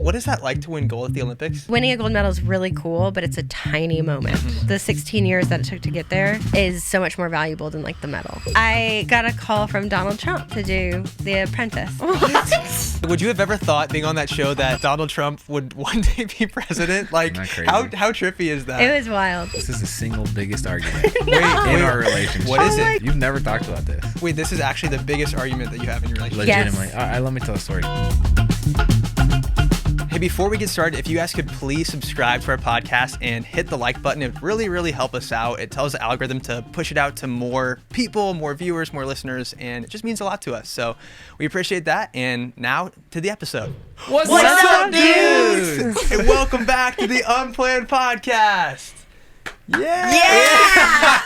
What is that like to win gold at the Olympics? Winning a gold medal is really cool, but it's a tiny moment. The 16 years that it took to get there is so much more valuable than like the medal. I got a call from Donald Trump to do The Apprentice. What? Would you have ever thought, being on that show, that Donald Trump would one day be president? Like, how trippy is that? It was wild. This is the single biggest argument Wait, in our relationship. What is it? You've never talked about this. Wait, this is actually the biggest argument that you have in your relationship? Legitimately. Yes. All right, let me tell a story. Hey, before we get started, if you guys could please subscribe to our podcast and hit the like button, it would really, really help us out. It tells the algorithm to push it out to more people, more viewers, more listeners, and it just means a lot to us. So we appreciate that. And now to the episode. What's up, dudes? And welcome back to the Unplanned podcast. Yeah!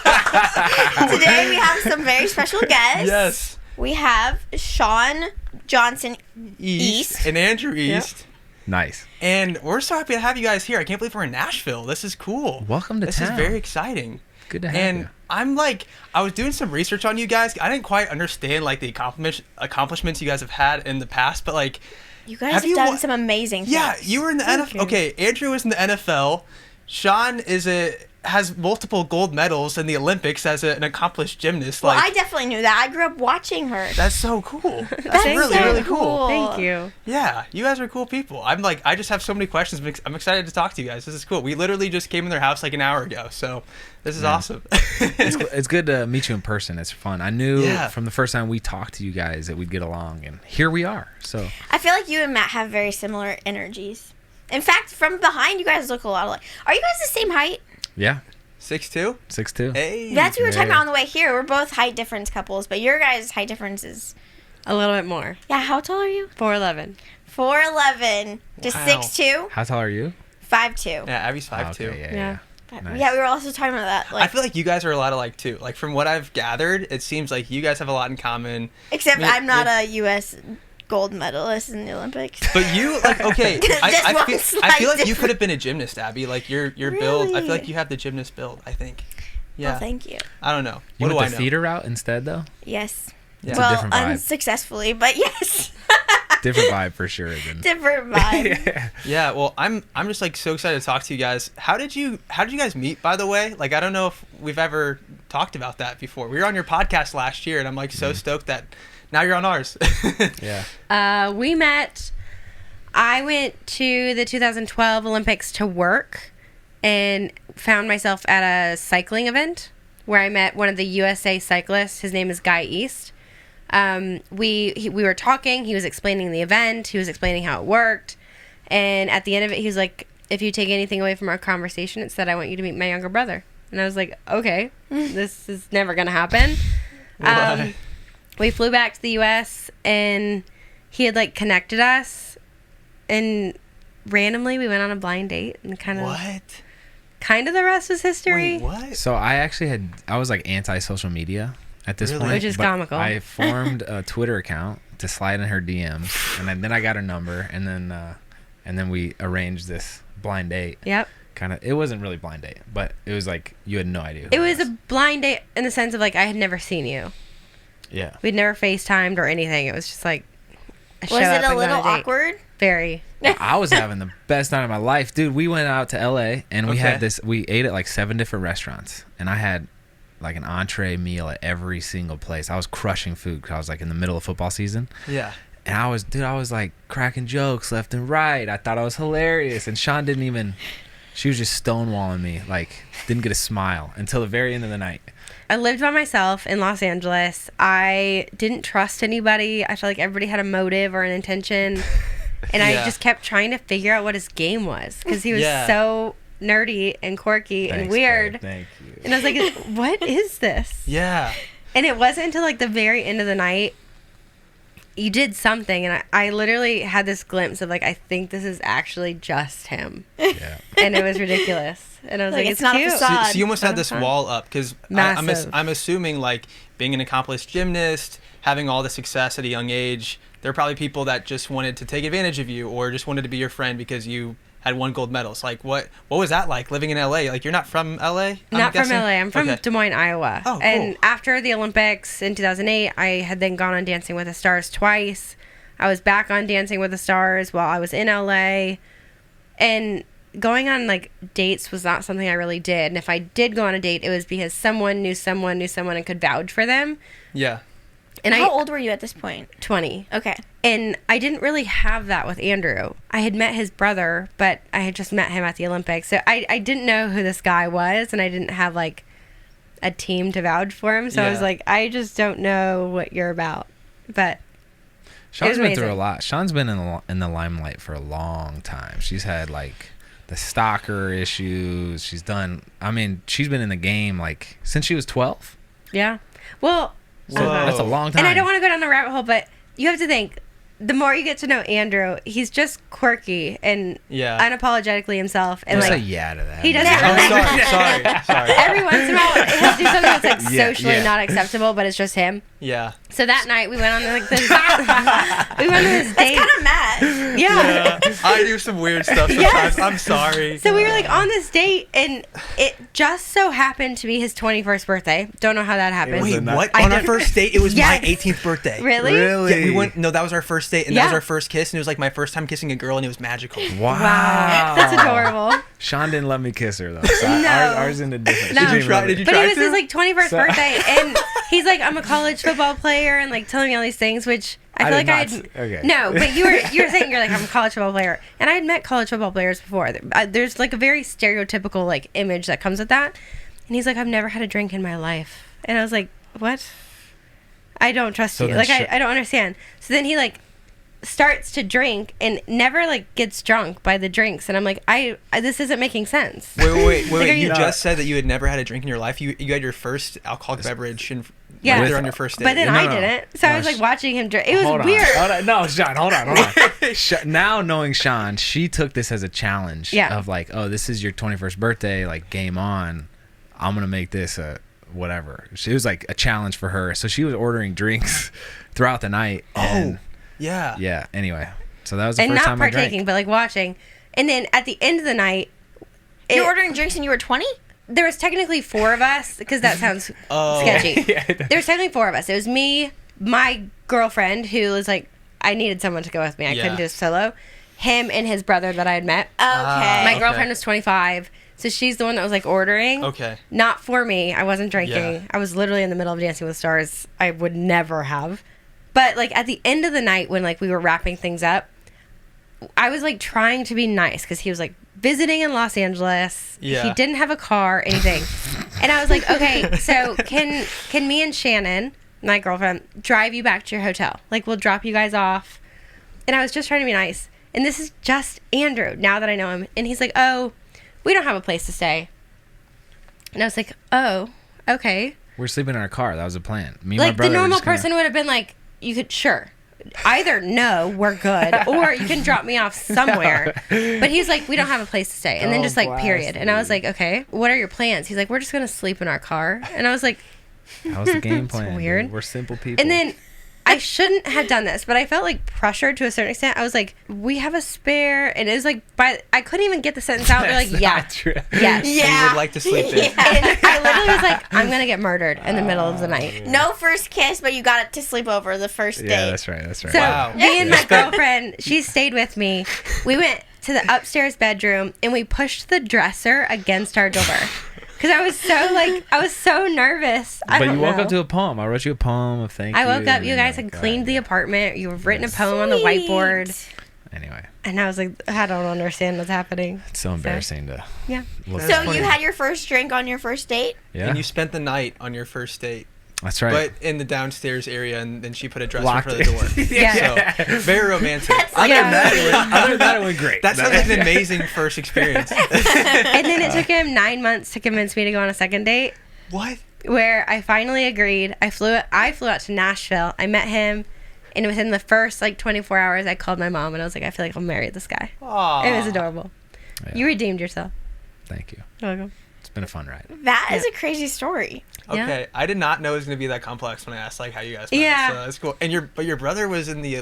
Today we have some very special guests. Yes. We have Shawn Johnson East. And Andrew East. Nice. And we're so happy to have you guys here. I can't believe we're in Nashville. This is cool. Welcome to This town. is very exciting. Good to have And you. I'm like, I was doing some research on you guys. I didn't quite understand like the accomplishments you guys have had in the past, but like, You guys Have have you done wa- some amazing things. yeah, you were in the NFL. Okay, Andrew was in the NFL. Shawn has multiple gold medals in the Olympics as an accomplished gymnast. Well, Like, I definitely knew that. I grew up watching her. that's so cool. That's That's really, so really cool. Thank you. Yeah, you guys are cool people. I just have so many questions. I'm excited to talk to you guys. This is cool. We literally just came in their house like an hour ago, so this is awesome. It's good to meet you in person. It's fun. I knew Yeah. from the first time we talked to you guys that we'd get along, and here we are. So I feel like you and Matt have very similar energies. In fact, from behind, you guys look a lot alike. Are you guys the same height? yeah, 6'2"? 6'2". Hey. That's what we were talking Yeah. about on the way here. We're both height difference couples, but your guys' height difference is... A little bit more. Yeah, how tall are you? 4'11". 4'11" to Wow. 6'2", How tall are you? 5'2". Yeah, Abby's 5'2". Okay, Yeah. yeah. But- Nice. Yeah, we were also talking about that. I Like, feel like you guys are a lot alike too. Like from what I've gathered, it seems like you guys have a lot in common. except Me- I'm not a U.S. gold medalist in the Olympics. But you, like, okay, Just I one feel slight like you could difference. have been a gymnast, Abby. Like your build, I feel Really? like you have the gymnast build. I think. Yeah. Well, thank you. I don't know. You What do went I the know? theater route instead, though. Yes. Yeah. It's a Well, different vibe. unsuccessfully, but yes. Different vibe for sure. Than... Different vibe. Yeah, well, I'm just like so excited to talk to you guys. How did you guys meet, by the way? Like, I don't know if we've ever talked about that before. We were on your podcast last year, and I'm like so stoked that now you're on ours. Yeah. We met. I went to the 2012 Olympics to work and found myself at a cycling event where I met one of the USA cyclists. His name is Guy East. We were talking. He was explaining the event. He was explaining how it worked. And at the end of it, he was like, if you take anything away from our conversation, it's that I want you to meet my younger brother. And I was like, okay, this is never going to happen. Why? We flew back to the U.S. and he had like connected us, and randomly we went on a blind date, and kind of the rest was history. Wait, what? So I was like anti-social media at this Really? point. Which is but comical. I formed a Twitter account to slide in her DMs, and then I got her number, and then we arranged this blind date. Yep. It wasn't really blind date, but it was like you had no idea. It was a blind date in the sense of like I had never seen you. Yeah. We'd never FaceTimed or anything. It was just like a show Was up it a and go little on date. awkward? Very. I was having the best night of my life, dude. We went out to LA and we had Okay. we ate at like 7 different restaurants, and I had like an entree meal at every single place. I was crushing food because I was like in the middle of football season, Yeah. and I was like cracking jokes left and right. I thought I was hilarious, and Shawn she was just stonewalling me, like didn't get a smile until the very end of the night. I lived by myself in Los Angeles. I didn't trust anybody. I felt like everybody had a motive or an intention. And I Yeah. just kept trying to figure out what his game was because he was Yeah. so nerdy and quirky and Thanks, weird. babe. Thank you. And I was like, what is this? Yeah. And it wasn't until like the very end of the night you did something, and I literally had this glimpse of like, I think this is actually just him. Yeah. And it was ridiculous. And I was like, Like, it's it's not a cute. facade. So you almost had this Fun. wall up because Massive. I'm assuming like being an accomplished gymnast, having all the success at a young age, there are probably people that just wanted to take advantage of you or just wanted to be your friend because you had won gold medals. Like what was that like living in LA? Like you're not from LA? Not from guessing? LA. I'm from Okay. Des Moines, Iowa. Oh, cool. And after the Olympics in 2008, I had then gone on Dancing with the Stars twice. I was back on Dancing with the Stars while I was in LA. And going on like dates was not something I really did. And if I did go on a date, it was because someone knew someone and could vouch for them. Yeah. And How old were you at this point? 20. Okay. And I didn't really have that with Andrew. I had met his brother, but I had just met him at the Olympics. So I didn't know who this guy was, and I didn't have like a team to vouch for him. So I was like, I just don't know what you're about. But Shawn's been through a lot. Shawn's been in the limelight for a long time. She's had like the stalker issues. She's been in the game like since she was 12. yeah. Well, That's a long time. and I don't want to go down the rabbit hole, but you have to think, the more you get to know Andrew, he's just quirky and unapologetically himself. And Don't like, say yeah to that. he doesn't Oh, sorry. every once in a while he'll do something that's like socially not acceptable, but it's just him. Yeah. So that night we went on like this we went on this date. Kind of mad. Yeah. I do some weird stuff sometimes. Yes. I'm sorry. So we were like on this date, and it just so happened to be his 21st birthday. Don't know how that happened. Wait, what? I On our did- first date, it was Yes. my 18th birthday. Really? Yeah, we went. No, that was our first date, and that was Yeah. our first kiss, and it was like my first time kissing a girl, and it was magical. Wow. That's adorable. Sean didn't let me kiss her though. So No. ours in the different. No. She Did you didn't try? really- Did you But try it was to? his like 21st birthday, and he's like, I'm a college football player, and like telling me all these things, which I feel did like I not had. okay. No, but you were saying you're like, I'm a college football player, and I had met college football players before. There's like a very stereotypical like image that comes with that, and he's like, I've never had a drink in my life, and I was like, what? I don't trust So you. then Like I don't understand. So then he like starts to drink and never like gets drunk by the drinks, and I'm like, I this isn't making sense. Wait. Like, are You you- just said that you had never had a drink in your life. You had your first alcoholic beverage right there on your first date. But then No, I no. didn't. So I No, was like watching him drink. It was Hold on. weird. Hold on. No, Sean, hold on. Now knowing Sean, she took this as a challenge of like, oh, this is your 21st birthday, like game on. I'm gonna make this a whatever. It was like a challenge for her. So she was ordering drinks throughout the night. And yeah. yeah. Anyway, so that was the And first not time I partaking, drank. but like watching. And then at the end of the night, You were ordering drinks and you were 20? there was technically 4 of us, because that sounds sketchy. There was technically 4 of us. It was me, my girlfriend, who was like, I needed someone to go with me. I couldn't do it solo. Him and his brother that I had met. Okay. My girlfriend was 25, so she's the one that was like ordering. Okay. Not for me. I wasn't drinking. Yeah. I was literally in the middle of Dancing with the Stars. I would never have. But like at the end of the night, when like we were wrapping things up, I was like trying to be nice because he was like visiting in Los Angeles. Yeah. He didn't have a car, anything. And I was like, okay, so can me and Shannon, my girlfriend, drive you back to your hotel? Like we'll drop you guys off. And I was just trying to be nice. And this is just Andrew, now that I know him. And he's like, oh, we don't have a place to stay. And I was like, oh, okay. We're sleeping in our car. That was the plan. Me and my Like brother the were normal just gonna- person would have been like, you could, sure. Either no, we're good, or you can drop me off somewhere. But he's like, we don't have a place to stay. And then just like, period. And I was like, okay, what are your plans? He's like, we're just going to sleep in our car. And I was like, That was the game plan. weird. Dude. We're simple people. and then I shouldn't have done this, but I felt like pressured to a certain extent. I was like, we have a spare. And it was like, I couldn't even get the sentence out. They're like, That's yeah. not true. Yes. You would like to sleep there. And I literally was like, I'm going to get murdered in the middle of the night. No first kiss, but you got it to sleep over the first date. Yeah, that's right. That's right. So Wow. me and my girlfriend, she stayed with me. We went to the upstairs bedroom and we pushed the dresser against our door. Because I was so nervous. But you woke up to a poem. I wrote you a poem of thank you. I woke up, you and guys you're had like, cleaned the "God." apartment. You have written a poem on the whiteboard. Anyway, And I was like, I don't understand what's happening. it's so embarrassing to Yeah. look So back. you had your first drink on your first date? Yeah, And you spent the night on your first date, that's right. but in the downstairs area, and then she put a dresser Locked for the door. Yeah. So very romantic. I get mad. Other than that, it went great. That sounds like an amazing first experience. And then it took him 9 months to convince me to go on a second date, What? where I finally agreed. I flew out to Nashville. I met him. And within the first like 24 hours, I called my mom and I was like, I feel like I'll marry this guy. Aww. It was adorable. Yeah. You redeemed yourself. Thank you. You're welcome. It's been a fun ride. That is a crazy story. Yeah. Okay, I did not know it was going to be that complex when I asked like how you guys met. Yeah. So that's cool. And your brother was in the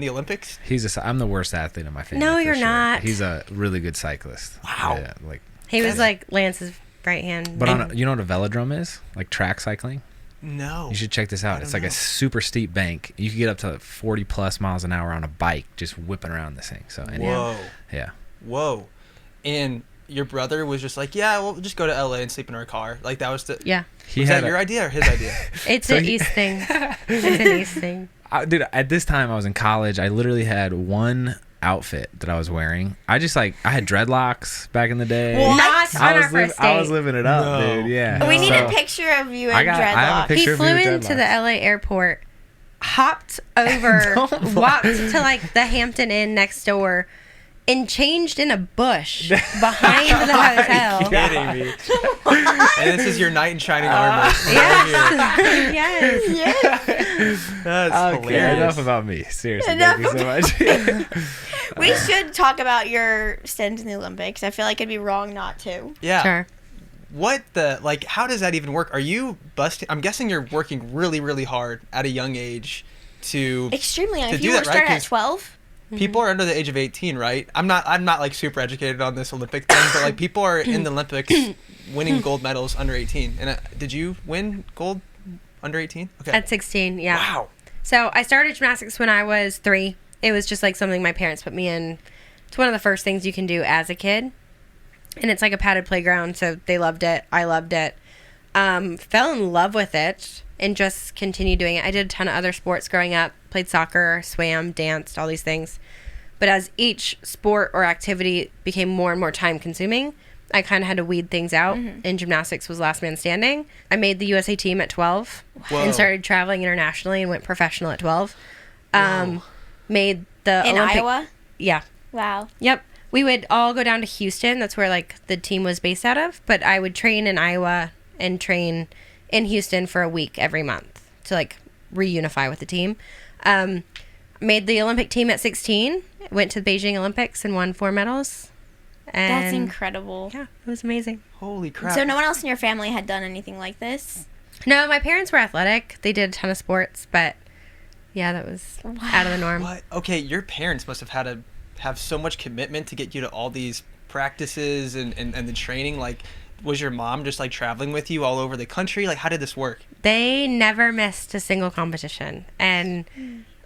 Olympics. I'm the worst athlete in my family. No, for you're sure. not. He's a really good cyclist. Wow. Yeah, like. He was like Lance's right hand. But you know what a velodrome is? Like track cycling. No. You should check this out. It's like know. a super steep bank. You can get up to 40 plus miles an hour on a bike just whipping around this thing. So anyway, Whoa. Yeah. Whoa. And your brother was just like, yeah, we'll just go to LA and sleep in our car. Like that was the... Yeah. Was that your idea or his idea? It's an East thing. It's an East thing. Dude, at this time I was in college. I literally had one outfit that I was wearing. I had dreadlocks back in the day. Not on our first date. I was living it up, dude. Yeah. We need a picture of you in dreadlocks. I have a picture He of flew you in into the dreadlocks. LA airport, hopped over, walked to like the Hampton Inn next door, and changed in a bush behind the hotel. Kidding me. And this is your knight in shining armor. Yes. Yes. That's Okay, hilarious. enough about me. Seriously, Enough thank you so much. We should talk about your stint in the Olympics. I feel like it'd be wrong not to. Yeah. Sure. How does that even work? Are you busting? I'm guessing you're working really, really hard at a young age to Extremely young. to If do you were that, right? starting at 'Cause 12. people are under the age of 18, right? I'm not like super educated on this Olympic thing, but like people are in the Olympics winning gold medals under 18. And did you win gold under 18? Okay. At 16, yeah. Wow. So I started gymnastics when I was 3. It was just like something my parents put me in. It's one of the first things you can do as a kid. And it's like a padded playground, so they loved it. I loved it. Fell in love with it and just continued doing it. I did a ton of other sports growing up. Played soccer, swam, danced, all these things. But as each sport or activity became more and more time consuming, I kind of had to weed things out. And gymnastics was last man standing. I made the USA team at 12 Whoa. and started traveling internationally and went professional at 12. Made the In Olympic... Iowa? Yeah. Wow. Yep. We would all go down to Houston. That's where like the team was based out of. But I would train in Iowa and train in Houston for a week every month to like reunify with the team. Made the Olympic team at 16. Went to the Beijing Olympics and won 4 medals. And That's incredible. Yeah, it was amazing. Holy crap. So no one else in your family had done anything like this? No, my parents were athletic. They did a ton of sports, but yeah, that was out of the norm. What? Okay, your parents must have had to have so much commitment to get you to all these practices and the training. Like, was your mom just like traveling with you all over the country? Like, how did this work? They never missed a single competition. And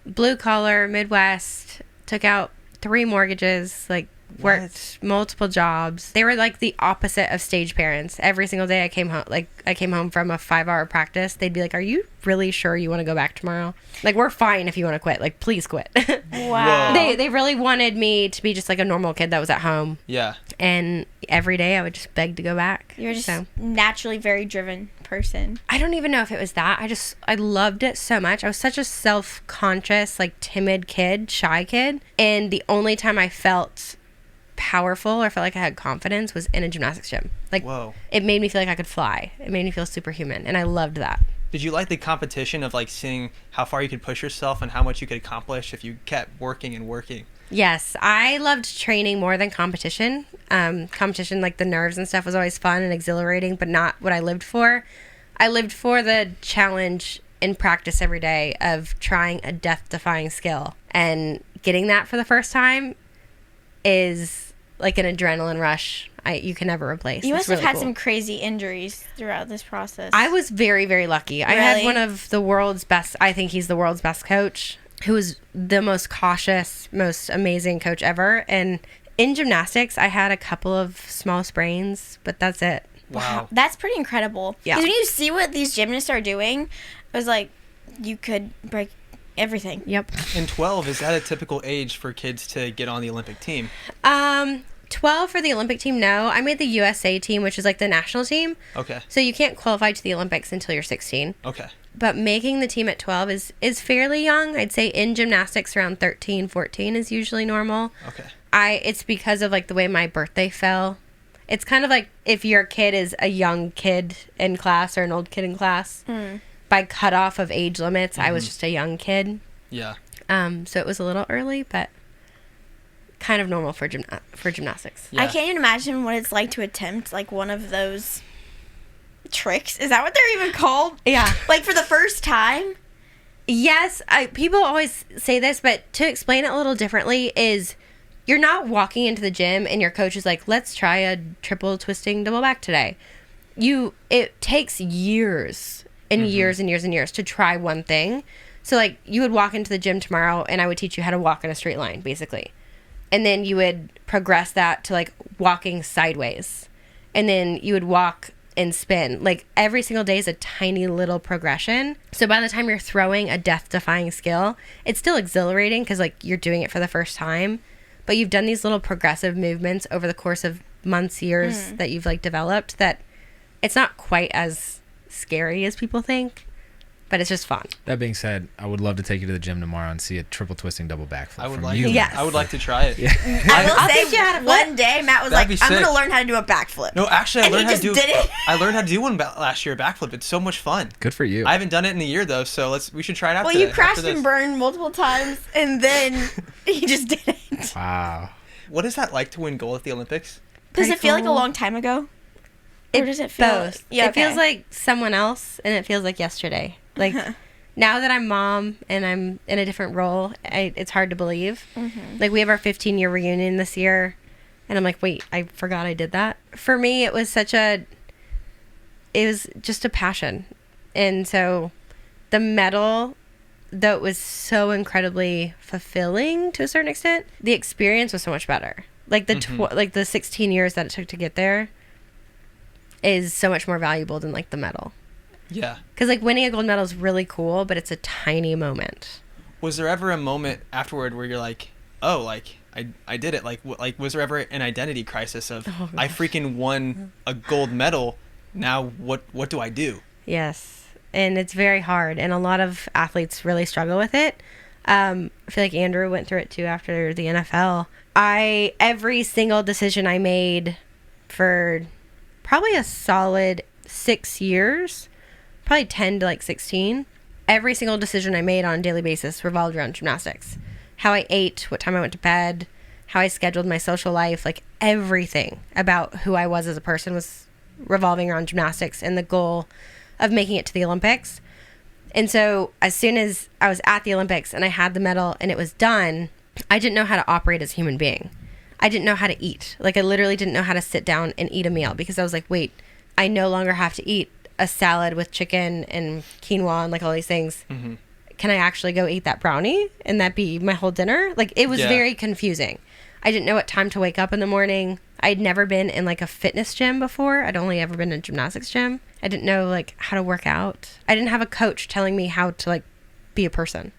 blue collar, Midwest, took out 3 mortgages, like worked multiple jobs. They were like the opposite of stage parents. Every single day I came home from a 5-hour practice, they'd be like, "Are you really sure you want to go back tomorrow? Like, we're fine if you want to quit. Like, please quit." Wow. They really wanted me to be just like a normal kid that was at home. Yeah. And every day I would just beg to go back. You're just naturally very driven person. I don't even know if it was that. I loved it so much. I was such a self-conscious, like timid kid, shy kid. And the only time I felt powerful or felt like I had confidence was in a gymnastics gym. Like, whoa. It made me feel like I could fly. It made me feel superhuman. And I loved that. Did you like the competition of like seeing how far you could push yourself and how much you could accomplish if you kept working and working? Yes, I loved training more than competition. Competition, like the nerves and stuff, was always fun and exhilarating, but not what I lived for. I lived for the challenge in practice every day of trying a death-defying skill. And getting that for the first time is like an adrenaline rush you can never replace. You It's must have really had cool. some crazy injuries throughout this process. I was very, very lucky. I had Really? one of the world's best, I think he's the world's best coach, who was the most cautious, most amazing coach ever. And in gymnastics, I had a couple of small sprains, but that's it. Wow. That's pretty incredible. Yeah. Because when you see what these gymnasts are doing, it was like you could break everything. Yep. And 12, is that a typical age for kids to get on the Olympic team? 12 for the Olympic team, no. I made the USA team, which is like the national team. Okay. So you can't qualify to the Olympics until you're 16. Okay. But making the team at 12 is fairly young. I'd say in gymnastics around 13, 14 is usually normal. Okay. It's because of like the way my birthday fell. It's kind of like if your kid is a young kid in class or an old kid in class. By cutoff of age limits, I was just a young kid. Yeah. So it was a little early, but kind of normal for gymnastics. Yeah. I can't even imagine what it's like to attempt like one of those tricks. Is that what they're even called? Yeah. Like for the first time? Yes, people always say this, but to explain it a little differently is you're not walking into the gym and your coach is like, "Let's try a triple twisting double back today." It takes years in years and years and years to try one thing. So, like, you would walk into the gym tomorrow, and I would teach you how to walk in a straight line, basically. And then you would progress that to, like, walking sideways. And then you would walk and spin. Like, every single day is a tiny little progression. So by the time you're throwing a death-defying skill, it's still exhilarating because, like, you're doing it for the first time. But you've done these little progressive movements over the course of months, years that you've, like, developed that it's not quite as scary as people think. But it's just fun. That being said, I would love to take you to the gym tomorrow and see a triple twisting double backflip. I would from like. you. Yes. I would like to try it. Yeah. I will say one day Matt was That'd like, be "I'm sick. gonna learn how to do a backflip." No, actually, I And learned he how to do. just did it. I learned how to do one last year, a backflip. It's so much fun. Good for you. I haven't done it in a year though, so we should try it out. Well, today, you crashed after this. and burned multiple times, and then he just did it. Wow. What is that like to win gold at the Olympics? Does Pretty it feel like a cool. long time ago? Or does it feel? Both. Yeah, It feels like someone else, and it feels like yesterday. Like, now that I'm mom and I'm in a different role, it's hard to believe. Like, we have our 15-year reunion this year, and I'm like, wait, I forgot I did that. For me, it was just a passion. And so the medal, though it was so incredibly fulfilling to a certain extent, the experience was so much better. Like, the 16 years that it took to get there is so much more valuable than, like, the medal. Yeah. Because, like, winning a gold medal is really cool, but it's a tiny moment. Was there ever a moment afterward where you're like, oh, like, I did it? Like, was there ever an identity crisis of, I freaking won a gold medal, now what do I do? Yes. And it's very hard. And a lot of athletes really struggle with it. I feel like Andrew went through it, too, after the NFL. Every single decision I made for probably a solid 6 years, probably 10 to like 16, every single decision I made on a daily basis revolved around gymnastics. How I ate, what time I went to bed, how I scheduled my social life, like everything about who I was as a person was revolving around gymnastics and the goal of making it to the Olympics. And so as soon as I was at the Olympics and I had the medal and it was done, I didn't know how to operate as a human being. I didn't know how to eat. Like, I literally didn't know how to sit down and eat a meal because I was like, wait, I no longer have to eat a salad with chicken and quinoa and like all these things. Can I actually go eat that brownie and that be my whole dinner? Like, it was very confusing. I didn't know what time to wake up in the morning. I'd never been in like a fitness gym before. I'd only ever been in a gymnastics gym. I didn't know like how to work out. I didn't have a coach telling me how to like be a person.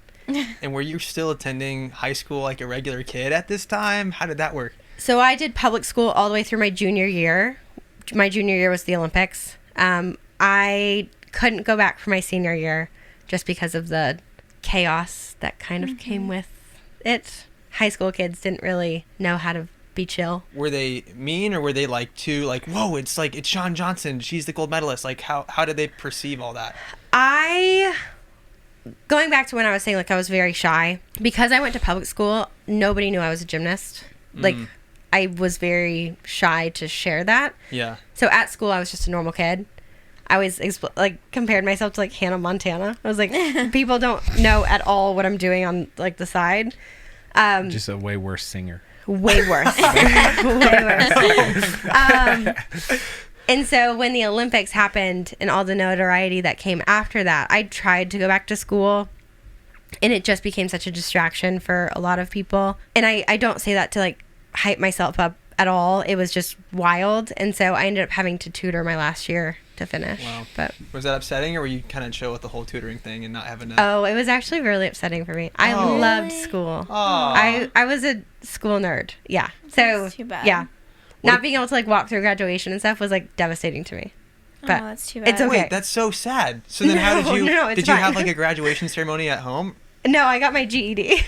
And were you still attending high school like a regular kid at this time? How did that work? So I did public school all the way through my junior year. My junior year was the Olympics. I couldn't go back for my senior year just because of the chaos that kind of came with it. High school kids didn't really know how to be chill. Were they mean, or were they like whoa, it's Shawn Johnson, she's the gold medalist? Like, how did they perceive all that? Going back to when I was saying like I was very shy, because I went to public school, nobody knew I was a gymnast. Like, I was very shy to share that. Yeah. So at school, I was just a normal kid. I always compared myself to like Hannah Montana. I was like, people don't know at all what I'm doing on like the side. Just a way worse singer. Way worse. Way worse. And so when the Olympics happened and all the notoriety that came after that, I tried to go back to school, and it just became such a distraction for a lot of people. And I don't say that to like hype myself up at all. It was just wild. And so I ended up having to tutor my last year to finish. Wow. But was that upsetting, or were you kind of chill with the whole tutoring thing and not having to... Oh, it was actually really upsetting for me. I loved school. I was a school nerd. Yeah. So That's too bad. Yeah. Not being able to like walk through graduation and stuff was like devastating to me. But that's too bad. It's okay. Wait, that's so sad. So then how did you... No, did you have like a graduation ceremony at home? No, I got my GED.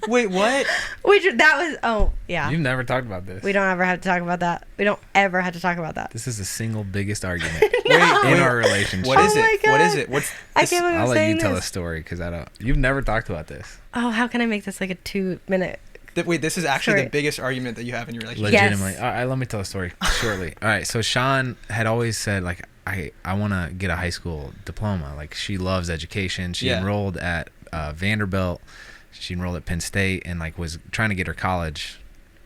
Wait, what? You've never talked about this. We don't ever have to talk about that. We don't ever have to talk about that. This is the single biggest argument Wait, in our relationship. What is Oh my it? What God. is it? What's I this? can't believe I'm I'll let saying you tell this. a story because I don't. You've never talked about this. Oh, how can I make this like a 2-minute? Wait, this is actually Sorry. the biggest argument that you have in your relationship. Yes. Legitimately. All right, let me tell a story shortly. All right, so Shawn had always said like I want to get a high school diploma. Like, she loves education. She enrolled at Vanderbilt. She enrolled at Penn State and like was trying to get her college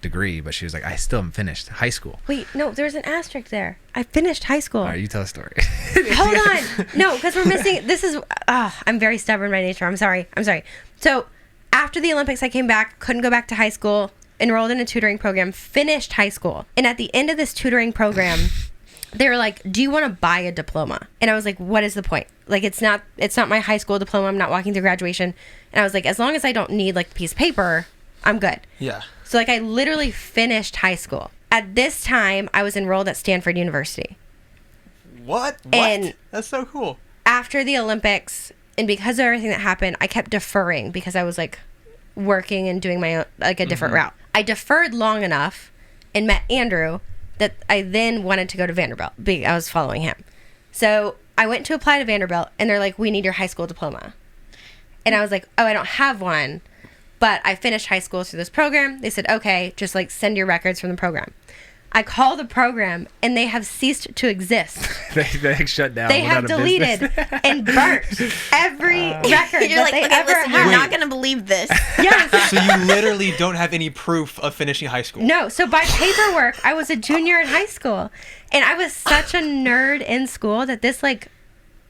degree, but she was like, I still haven't finished high school. Wait, no, there's an asterisk there. I finished high school. All right, you tell a story. Hold on. No, because we're missing. This is. I'm very stubborn by nature. I'm sorry. So after the Olympics, I came back, couldn't go back to high school, enrolled in a tutoring program, finished high school. And at the end of this tutoring program, they were like, do you want to buy a diploma? And I was like, what is the point? Like, it's not my high school diploma. I'm not walking through graduation. And I was like, as long as I don't need like a piece of paper, I'm good. Yeah. So like I literally finished high school. At this time, I was enrolled at Stanford University. What? And that's so cool. After the Olympics, and because of everything that happened, I kept deferring because I was like working and doing my own, like a different route. I deferred long enough and met Andrew that I then wanted to go to Vanderbilt. I was following him. So I went to apply to Vanderbilt, and they're like, we need your high school diploma. And I was like, oh, I don't have one, but I finished high school through this program. They said, okay, just like send your records from the program. I call the program, and they have ceased to exist. they shut down. They have deleted and burnt every record You're that like, they okay, ever listen, had. you're not going to believe this. Yes. So you literally don't have any proof of finishing high school? No. So by paperwork, I was a junior in high school. And I was such a nerd in school that this, like,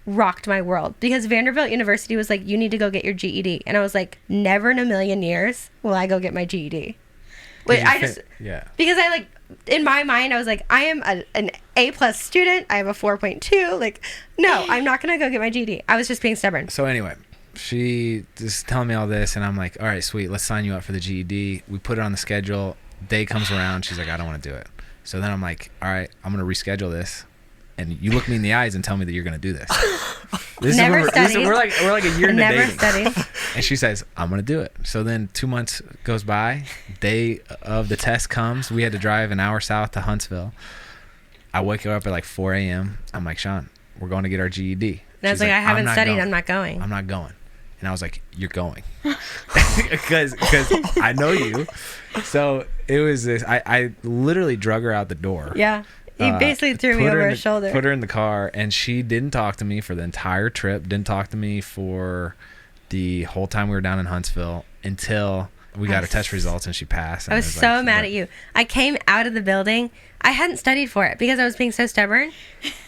rocked my world. Because Vanderbilt University was like, you need to go get your GED. And I was like, never in a million years will I go get my GED. Wait, because I, like, in my mind, I was like, I am an A+ student. I have a 4.2. Like, no, I'm not going to go get my GED. I was just being stubborn. So anyway, she just telling me all this, and I'm like, all right, sweet, let's sign you up for the GED. We put it on the schedule. Day comes around. She's like, I don't want to do it. So then I'm like, all right, I'm going to reschedule this. And you look me in the eyes and tell me that you're going to do this. We're like a year into Never dating. studied. And she says, I'm going to do it. So then 2 months goes by. Day of the test comes. We had to drive an hour south to Huntsville. I wake her up at like 4 a.m. I'm like, Shawn, we're going to get our GED. And I was like, I haven't studied. I'm not going. I'm not going. And I was like, you're going. Because I know you. So it was this. I literally drug her out the door. Yeah. He basically threw me over his shoulder. Put her in the car, and she didn't talk to me for the entire trip. Didn't talk to me for the whole time we were down in Huntsville until we got her test results and she passed. I was so mad at you. I came out of the building. I hadn't studied for it because I was being so stubborn,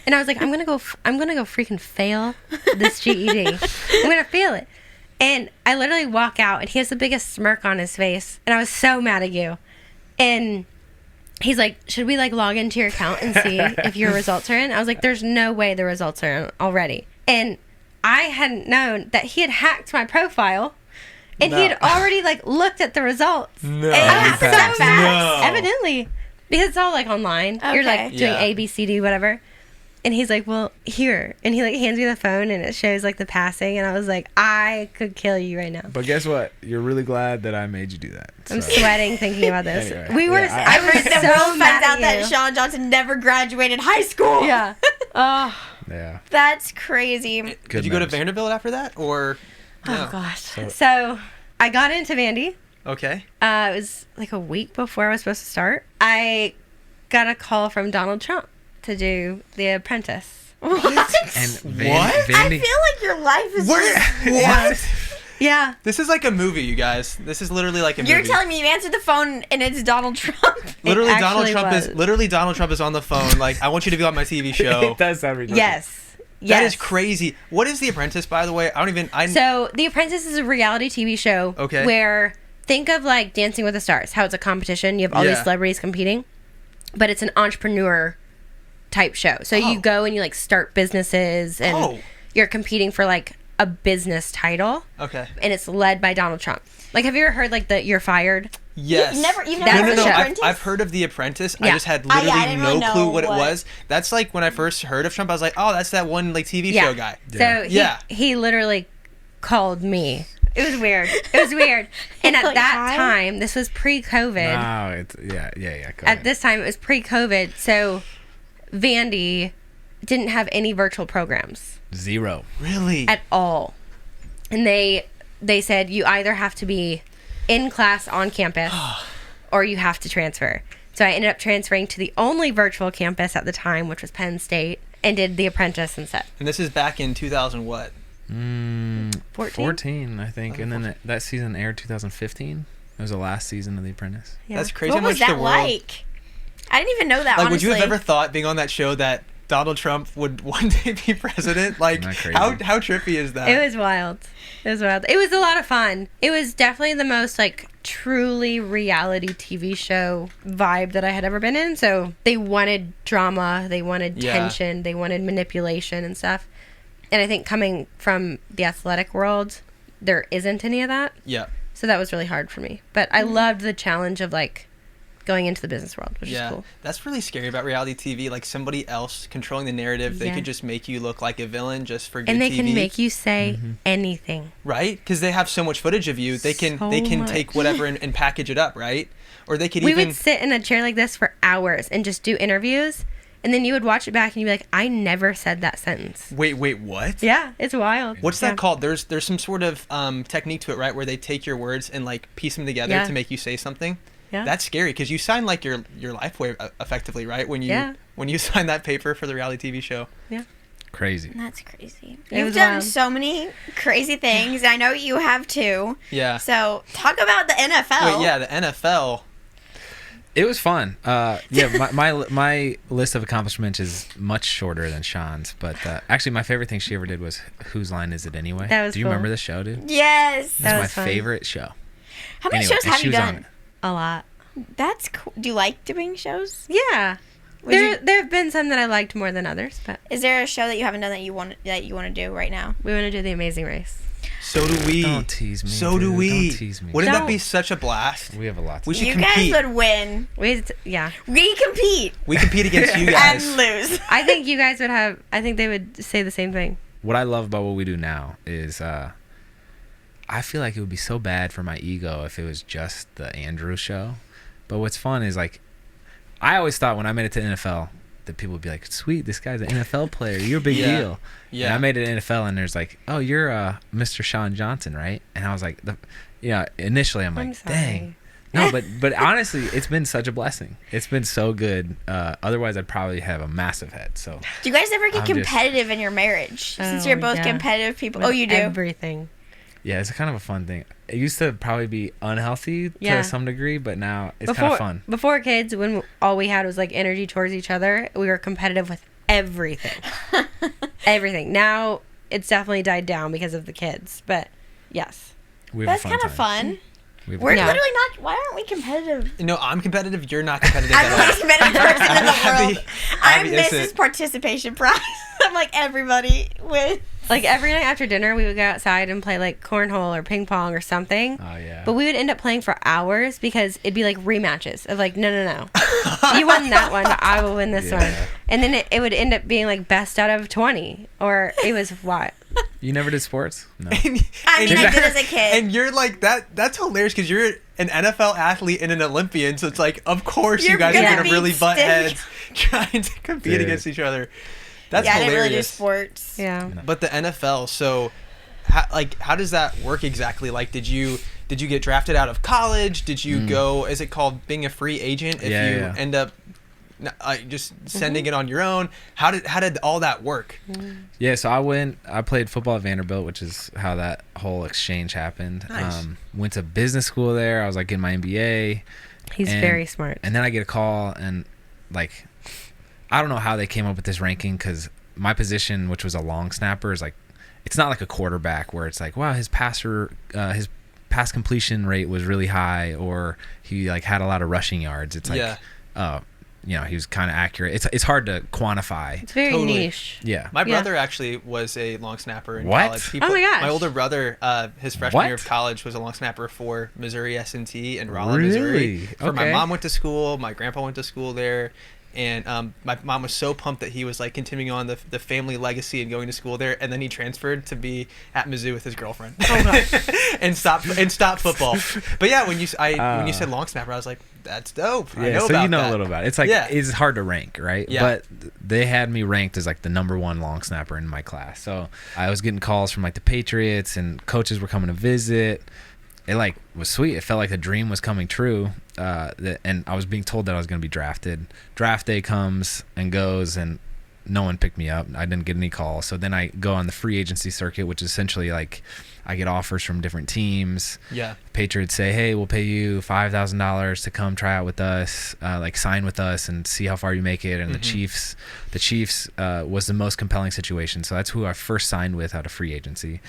and I was like, I'm gonna go freaking fail this GED. I'm gonna fail it. And I literally walk out, and he has the biggest smirk on his face, and I was so mad at you. And he's like, should we like log into your account and see if your results are in? I was like, there's no way the results are in already. And I hadn't known that he had hacked my profile, and he had already like looked at the results. No. And I was so passed. mad. Evidently. Because it's all like online. Okay. You're like doing Yeah. A, B, C, D, whatever. And he's like, well, here. And he like hands me the phone, and it shows like the passing. And I was like, I could kill you right now. But guess what? You're really glad that I made you do that. I'm So. sweating thinking about this. Anyway, We were. yeah, I was The so world mad finds out at that you. Shawn Johnson never graduated high school. Yeah. Oh. Yeah. That's crazy. Did you go to Vanderbilt after that, or? No? Oh gosh. So I got into Vandy. Okay. It was like a week before I was supposed to start. I got a call from Donald Trump to do The Apprentice. What? And What? I Vandy, feel like your life is just... What? Yeah. This is like a movie, you guys. This is literally like a movie. You're telling me you answered the phone and it's Donald Trump? Literally, It Donald actually Trump was. is Donald Trump is on the phone. Like, I want you to be on my TV show. it does sound ridiculous. Yes. That is crazy. What is The Apprentice, by the way? So The Apprentice is a reality TV show. Okay. Where think of like Dancing with the Stars, how it's a competition. You have all these celebrities competing, but it's an entrepreneur type show. So you go and you like start businesses, and you're competing for like a business title. Okay. And it's led by Donald Trump. Like, have you ever heard like the You're Fired? Yes. You've never That's heard the of show. Apprentice? I've heard of The Apprentice. Yeah. I just had I literally didn't no really clue know what it what- was. That's like when I first heard of Trump, I was like, oh, that's that one like TV Yeah. show guy. So he literally called me. It was weird. It was weird. And at Like, that hi? time, this was pre-COVID. No, it's yeah. Go At ahead. this time, it was pre-COVID. So Vandy didn't have any virtual programs Zero. Really? at all. And they said you either have to be in class on campus or you have to transfer. So I ended up transferring to the only virtual campus at the time, which was Penn State, and did The Apprentice instead. And this is back in 2000 what? 14? 14, I think. And then that season aired 2015. It was the last season of The Apprentice. Yeah. That's crazy What how was much that the world... like? I didn't even know that, Like, honestly. would you have ever thought, being on that show, that Donald Trump would one day be president? Like, Isn't that crazy? how trippy is that? It was wild. It was wild. It was a lot of fun. It was definitely the most like truly reality TV show vibe that I had ever been in. So they wanted drama, they wanted tension, they wanted manipulation and stuff. And I think coming from the athletic world, there isn't any of that. Yeah. So that was really hard for me. But I loved the challenge of like going into the business world, which is cool. That's really scary about reality TV. Like, somebody else controlling the narrative, they could just make you look like a villain just for good TV. And they can make you say anything. Right? Because they have so much footage of you. They can take whatever and package it up, right? Or they could We would sit in a chair like this for hours and just do interviews. And then you would watch it back and you'd be like, I never said that sentence. Wait, what? Yeah, it's wild. What's that called? There's some sort of technique to it, right? Where they take your words and like piece them together to make you say something. Yeah. That's scary because you sign like your life away effectively, right? When you sign that paper for the reality TV show. Yeah. Crazy. That's crazy. It You've was done wild. so many crazy things. I know you have too. Yeah. So talk about the NFL. Wait, yeah, the NFL. It was fun. My list of accomplishments is much shorter than Shawn's, but actually my favorite thing she ever did was Whose Line Is It Anyway? That was Do you cool. remember the show, dude? Yes. That's my was fun. favorite show. How many Anyway, shows and have she you was on done? A lot. That's cool. Do you like doing shows? Yeah. There have been some that I liked more than others, but Is there a show that you haven't done that you want to do right now? we want to do The Amazing Race. So do we. Don't tease me. So do dude. we. Don't tease me. Wouldn't that Don't. be such a blast? We have a lot to We do. should You compete. guys would win. We We compete against you guys. and lose. I think you guys would have. I think they would say the same thing. What I love about what we do now is I feel like it would be so bad for my ego if it was just the Andrew show. But what's fun is, like, I always thought when I made it to NFL that people would be like, sweet, this guy's an NFL player. You're a big deal. Yeah. And I made it to NFL and there's like, oh, you're Mr. Shawn Johnson, right? And I was like, initially I'm like, sorry. dang. No, but honestly, it's been such a blessing. It's been so good. Otherwise, I'd probably have a massive head. So Do you guys ever get I'm just- competitive in your marriage? Since Oh, you're both yeah. competitive people. With Oh, you do? everything. yeah, it's kind of a fun thing. It used to probably be unhealthy Yeah. to some degree, but now it's kind of fun. Before kids, when all we had was like energy towards each other, we were competitive with everything. Everything. Now it's definitely died down because of the kids, but yes. We have That's a kind fun of time. fun. We have a We're fun time. literally not. Why aren't we competitive? No, I'm competitive. You're not competitive I'm at the all. least competitive person in the Abby- world. I'm Abby Mrs. isn't. Participation Prize. I'm like everybody with. Like every night after dinner, we would go outside and play like cornhole or ping pong or something. Oh, yeah. But we would end up playing for hours because it'd be like rematches of like, no. You won that one, but I will win this Yeah. one. And then it would end up being like best out of 20. Or it was what? You never did sports? No. I mean, I did as a kid. And you're like that. That's hilarious because you're an NFL athlete and an Olympian. So it's like, of course, you You're guys are gonna gonna be really butt stiff. heads trying to compete Dude. against each other. That's yeah, I didn't really do hilarious. sports. Yeah. But the NFL, so how does that work exactly? Like, did you get drafted out of college? Did you go? Is it called being a free agent? If Yeah, you yeah. end up just sending it on your own, how did all that work? Yeah, so I played football at Vanderbilt, which is how that whole exchange happened. Nice. Went to business school there. I was like getting my MBA. He's And- very smart. And then I get a call and like, I don't know how they came up with this ranking because my position, which was a long snapper, is like, it's not like a quarterback where it's like, wow, his pass completion rate was really high or he like had a lot of rushing yards. It's like, he was kind of accurate. It's hard to quantify. It's very Totally. niche. Yeah. My brother actually was a long snapper in What? college. Oh my gosh. My older brother, his freshman What? year of college, was a long snapper for Missouri S&T in Rollin, Really? Missouri. For my Okay. mom went to school, my grandpa went to school there, and my mom was so pumped that he was like continuing on the family legacy and going to school there, and then he transferred to be at Mizzou with his girlfriend. Oh gosh. and stop football. But yeah, when you said long snapper, I was like, that's dope. I know so about you know that. a little about it. It's like it's hard to rank, right? Yeah. But they had me ranked as like the number one long snapper in my class. So I was getting calls from like the Patriots and coaches were coming to visit. It like was sweet. It felt like the dream was coming true. And I was being told that I was going to be drafted. Draft day comes and goes, and no one picked me up. I didn't get any calls. So then I go on the free agency circuit, which is essentially like I get offers from different teams. Yeah. Patriots say, hey, we'll pay you $5,000 to come try out with us, like sign with us and see how far you make it. And the Chiefs was the most compelling situation. So that's who I first signed with out of free agency.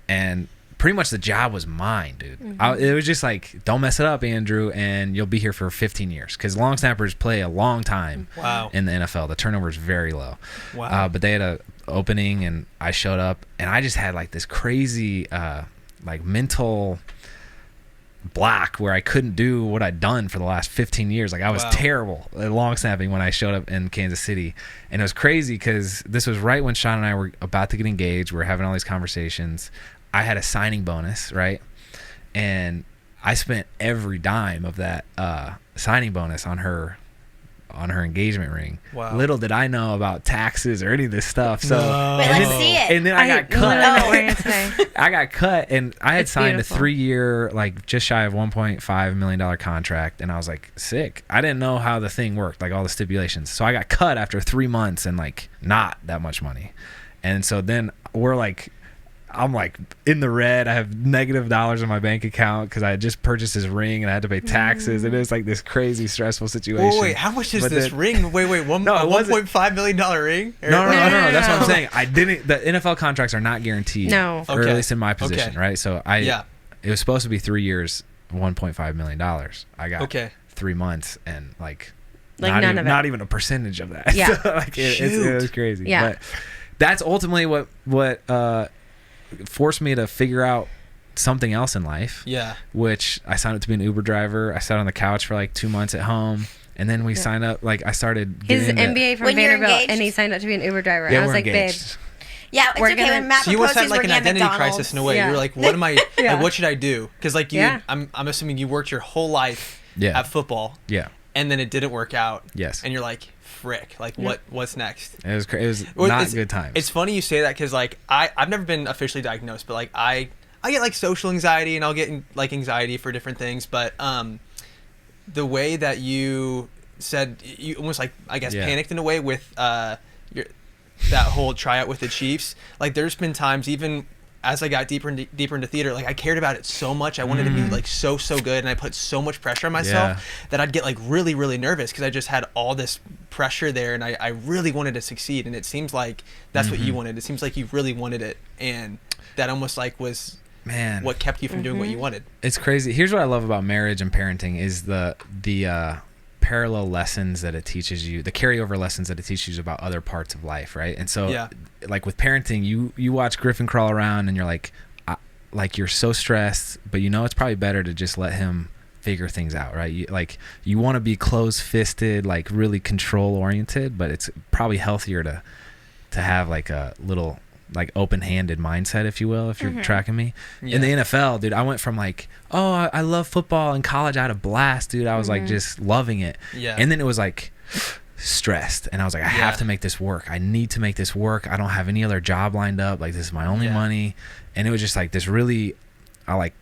And pretty much the job was mine, dude. It was just like, don't mess it up, Andrew, and you'll be here for 15 years. Because long snappers play a long time in the NFL. The turnover is very low. Wow. But they had a opening, and I showed up, and I just had like this crazy like mental block where I couldn't do what I'd done for the last 15 years. Like I was terrible at long snapping when I showed up in Kansas City. And it was crazy because this was right when Shawn and I were about to get engaged. We were having all these conversations. I had a signing bonus, right? And I spent every dime of that signing bonus on her engagement ring. Wow. Little did I know about taxes or any of this stuff. So Wait, let's see it. And then I got cut. Oh. I got cut, and I had signed beautiful. a 3-year, like just shy of $1.5 million contract, and I was like, sick. I didn't know how the thing worked, like all the stipulations. So I got cut after 3 months and like not that much money. And so then I'm like in the red. I have negative dollars in my bank account because I had just purchased this ring and I had to pay taxes. And it was like this crazy stressful situation. Wait, how much is this ring? Wait, $1.5 million ring? No. That's what I'm saying. The NFL contracts are not guaranteed. No. Or at least in my position, right? So it was supposed to be 3 years, $1.5 million. I got 3 months and like not even a percentage of that. Yeah. So, like it was crazy. Yeah. But that's ultimately what forced me to figure out something else in life. Yeah. Which I signed up to be an Uber driver. I sat on the couch for like 2 months at home, and then we signed up. Like I started. His getting MBA from When you're Vanderbilt, engaged? and he signed up to be an Uber driver. Yeah, I was we're like, engaged. Yeah, it's We're okay. gonna- When Matt So you must proposes, have like an working at identity McDonald's. crisis in a way. Yeah. You're like, what am I? Yeah. Like, what should I do? Because like you, Yeah. I'm assuming you worked your whole life Yeah. at football. Yeah. And then it didn't work out. Yes. And you're like, frick. Like what's next? It was it was Well, not it's- good times. It's funny you say that because like I've never been officially diagnosed, but like I get like social anxiety and I'll get like anxiety for different things. But the way that you said, you almost like I guess panicked in a way with that whole tryout with the Chiefs. Like there's been times even as I got deeper into theater, like I cared about it so much. I wanted to be like so good, and I put so much pressure on myself that I'd get like really nervous because I just had all this pressure there, and I really wanted to succeed. And it seems like that's what you wanted. It seems like you really wanted it, and that almost like was what kept you from doing what you wanted. It's crazy. Here's what I love about marriage and parenting is the parallel lessons that it teaches you, the carryover lessons that it teaches you about other parts of life, right? And so like with parenting, you watch Griffin crawl around and you're like you're so stressed, but you know it's probably better to just let him figure things out, right? You want to be close-fisted, like really control-oriented, but it's probably healthier to have like a little like open-handed mindset, if you will, if you're tracking me. In the NFL, dude, I went from like, oh, I love football. In college, I had a blast, dude. I was like just loving it. Yeah. And then it was like stressed, and I was like, I have to make this work. I need to make this work. I don't have any other job lined up. Like this is my only money. And it was just like this really, I like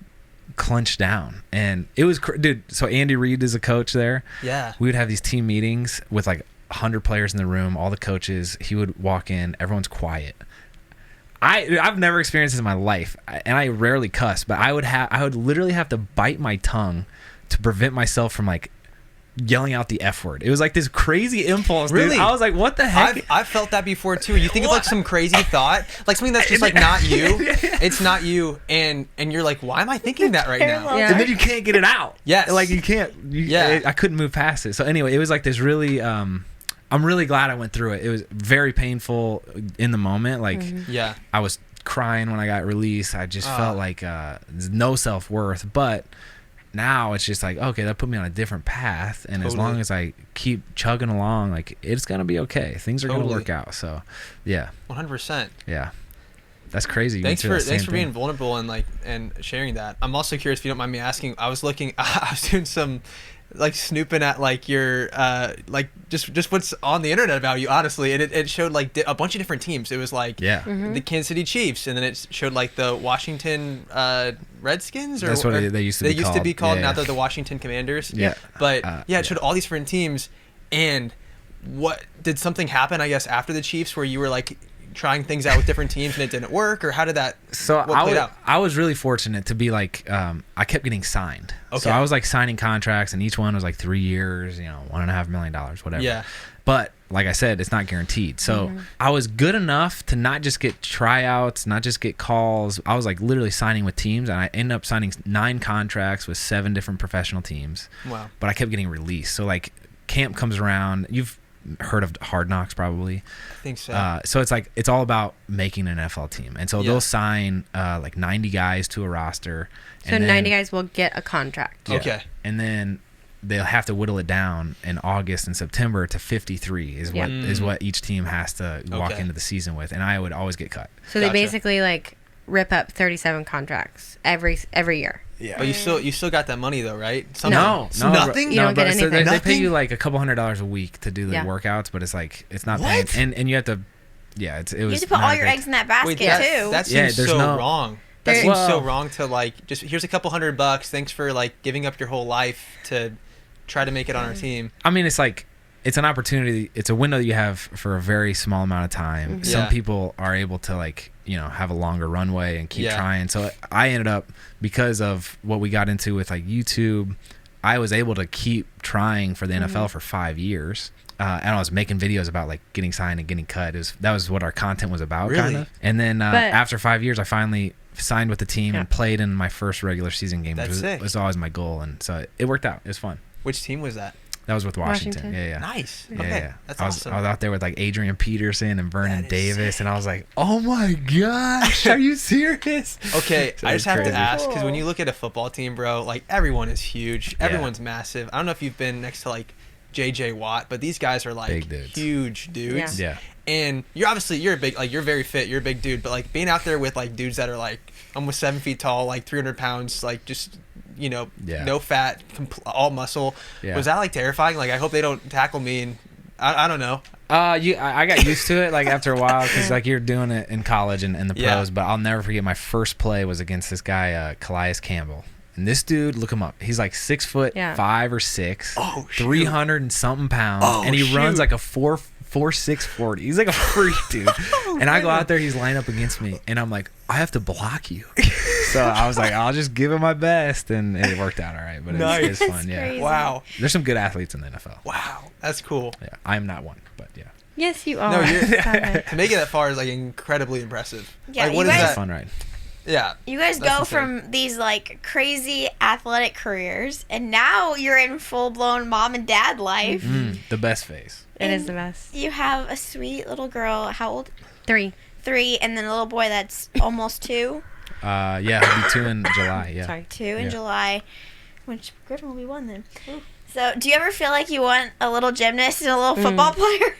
clenched down, and it was dude. So Andy Reid is a coach there. Yeah. We would have these team meetings with like 100 players in the room, all the coaches. He would walk in, everyone's quiet. I've never experienced this in my life, and I rarely cuss, but I would literally have to bite my tongue to prevent myself from like yelling out the F word. It was like this crazy impulse, dude. Really? I was like, what the heck? I've felt that before too. You think of like some crazy thought, like something that's just like not you. It's not you, and you're like, why am I thinking that right now? And then you can't get it out. Yes. Like you can't. I couldn't move past it. So anyway, it was like this really. I'm really glad I went through it. It was very painful in the moment. Like, I was crying when I got released. I just felt like no self-worth. But now it's just like, okay, that put me on a different path. And as long as I keep chugging along, like, it's going to be okay. Things are going to work out. So, yeah. 100%. Yeah. That's crazy. Thanks for being vulnerable and sharing that. I'm also curious, if you don't mind me asking, I was doing some like snooping at like your like just what's on the internet about you, honestly, and it showed like a bunch of different teams. It was like the Kansas City Chiefs, and then it showed like the Washington Redskins, or that's what they used to be called. Now they're the Washington Commanders. Yeah. But it showed all these different teams, and what did something happen, I guess, after the Chiefs where you were like trying things out with different teams and it didn't work, or how did that played out? I was really fortunate to be like, I kept getting signed. Okay. So I was like signing contracts, and each one was like 3 years, $1.5 million, whatever. Yeah. But like I said, it's not guaranteed. So I was good enough to not just get tryouts, not just get calls. I was like literally signing with teams, and I ended up signing 9 contracts with 7 different professional teams. Wow. But I kept getting released. So like camp comes around. You've heard of Hard Knocks probably. I think so. So it's like it's all about making an NFL team, and so they'll sign like 90 guys to a roster. So and 90 guys will get a contract. Yeah. Okay. And then they'll have to whittle it down in August and September to 53 is what each team has to walk into the season with, and I would always get cut. So they basically like rip up 37 contracts every year. Yeah. But you still got that money though, right? No, nothing. You don't get anything. So they pay you like a couple $100 a week to do the workouts, but it's like it's not paying, and you have to. Yeah, it was. You have to put all your eggs in that basket too. That seems wrong. That seems so wrong to like just here's a couple $100. Thanks for like giving up your whole life to try to make it on our team. I mean, it's like it's an opportunity. It's a window that you have for a very small amount of time. Some people are able to like have a longer runway and keep trying. So I ended up, because of what we got into with like YouTube, I was able to keep trying for the NFL for 5 years. And I was making videos about like getting signed and getting cut. That was what our content was about, really? Kind of. And then after 5 years, I finally signed with the team and played in my first regular season game, which was always my goal. And so it worked out. It was fun. Which team was that? That was with Washington. Yeah. Nice. Yeah, okay. Yeah. That's awesome. I was out there with like Adrian Peterson and Vernon Davis, and I was like, oh my gosh, are you serious? Okay, so I just have to ask, because when you look at a football team, bro, like everyone is huge. Everyone's massive. I don't know if you've been next to like JJ Watt, but these guys are like huge dudes. Yeah. And you're very fit, you're a big dude, but like being out there with like dudes that are like almost 7 feet tall, like 300 pounds, like just no fat, all muscle. Was that like terrifying? Like I hope they don't tackle me, and I don't know. I got used to it like after a while, because like you're doing it in college and the pros. But I'll never forget my first play was against this guy Calais Campbell. And this dude, look him up. He's like 6'5" or 6, 300 and something pounds, and he runs like a 4.6 40. He's like a freak, dude. And I go out there, he's lined up against me, and I'm like, I have to block you. So I was like, I'll just give it my best, and it worked out all right. But it's fun, yeah. Crazy. Wow. There's some good athletes in the NFL. Wow, that's cool. Yeah, I'm not one, but yeah. Yes, you are. No, to make it that far is like incredibly impressive. Yeah, like, what is that? Fun ride. Yeah. You guys go from these like crazy athletic careers, and now you're in full blown mom and dad life. The best phase. It is the best. You have a sweet little girl. How old? 3. 3, and then a little boy that's almost 2. Yeah, he'll be 2 in July. Yeah. Sorry, 2 in July. Which Griffin will be 1 then. Ooh. So, do you ever feel like you want a little gymnast and a little football player?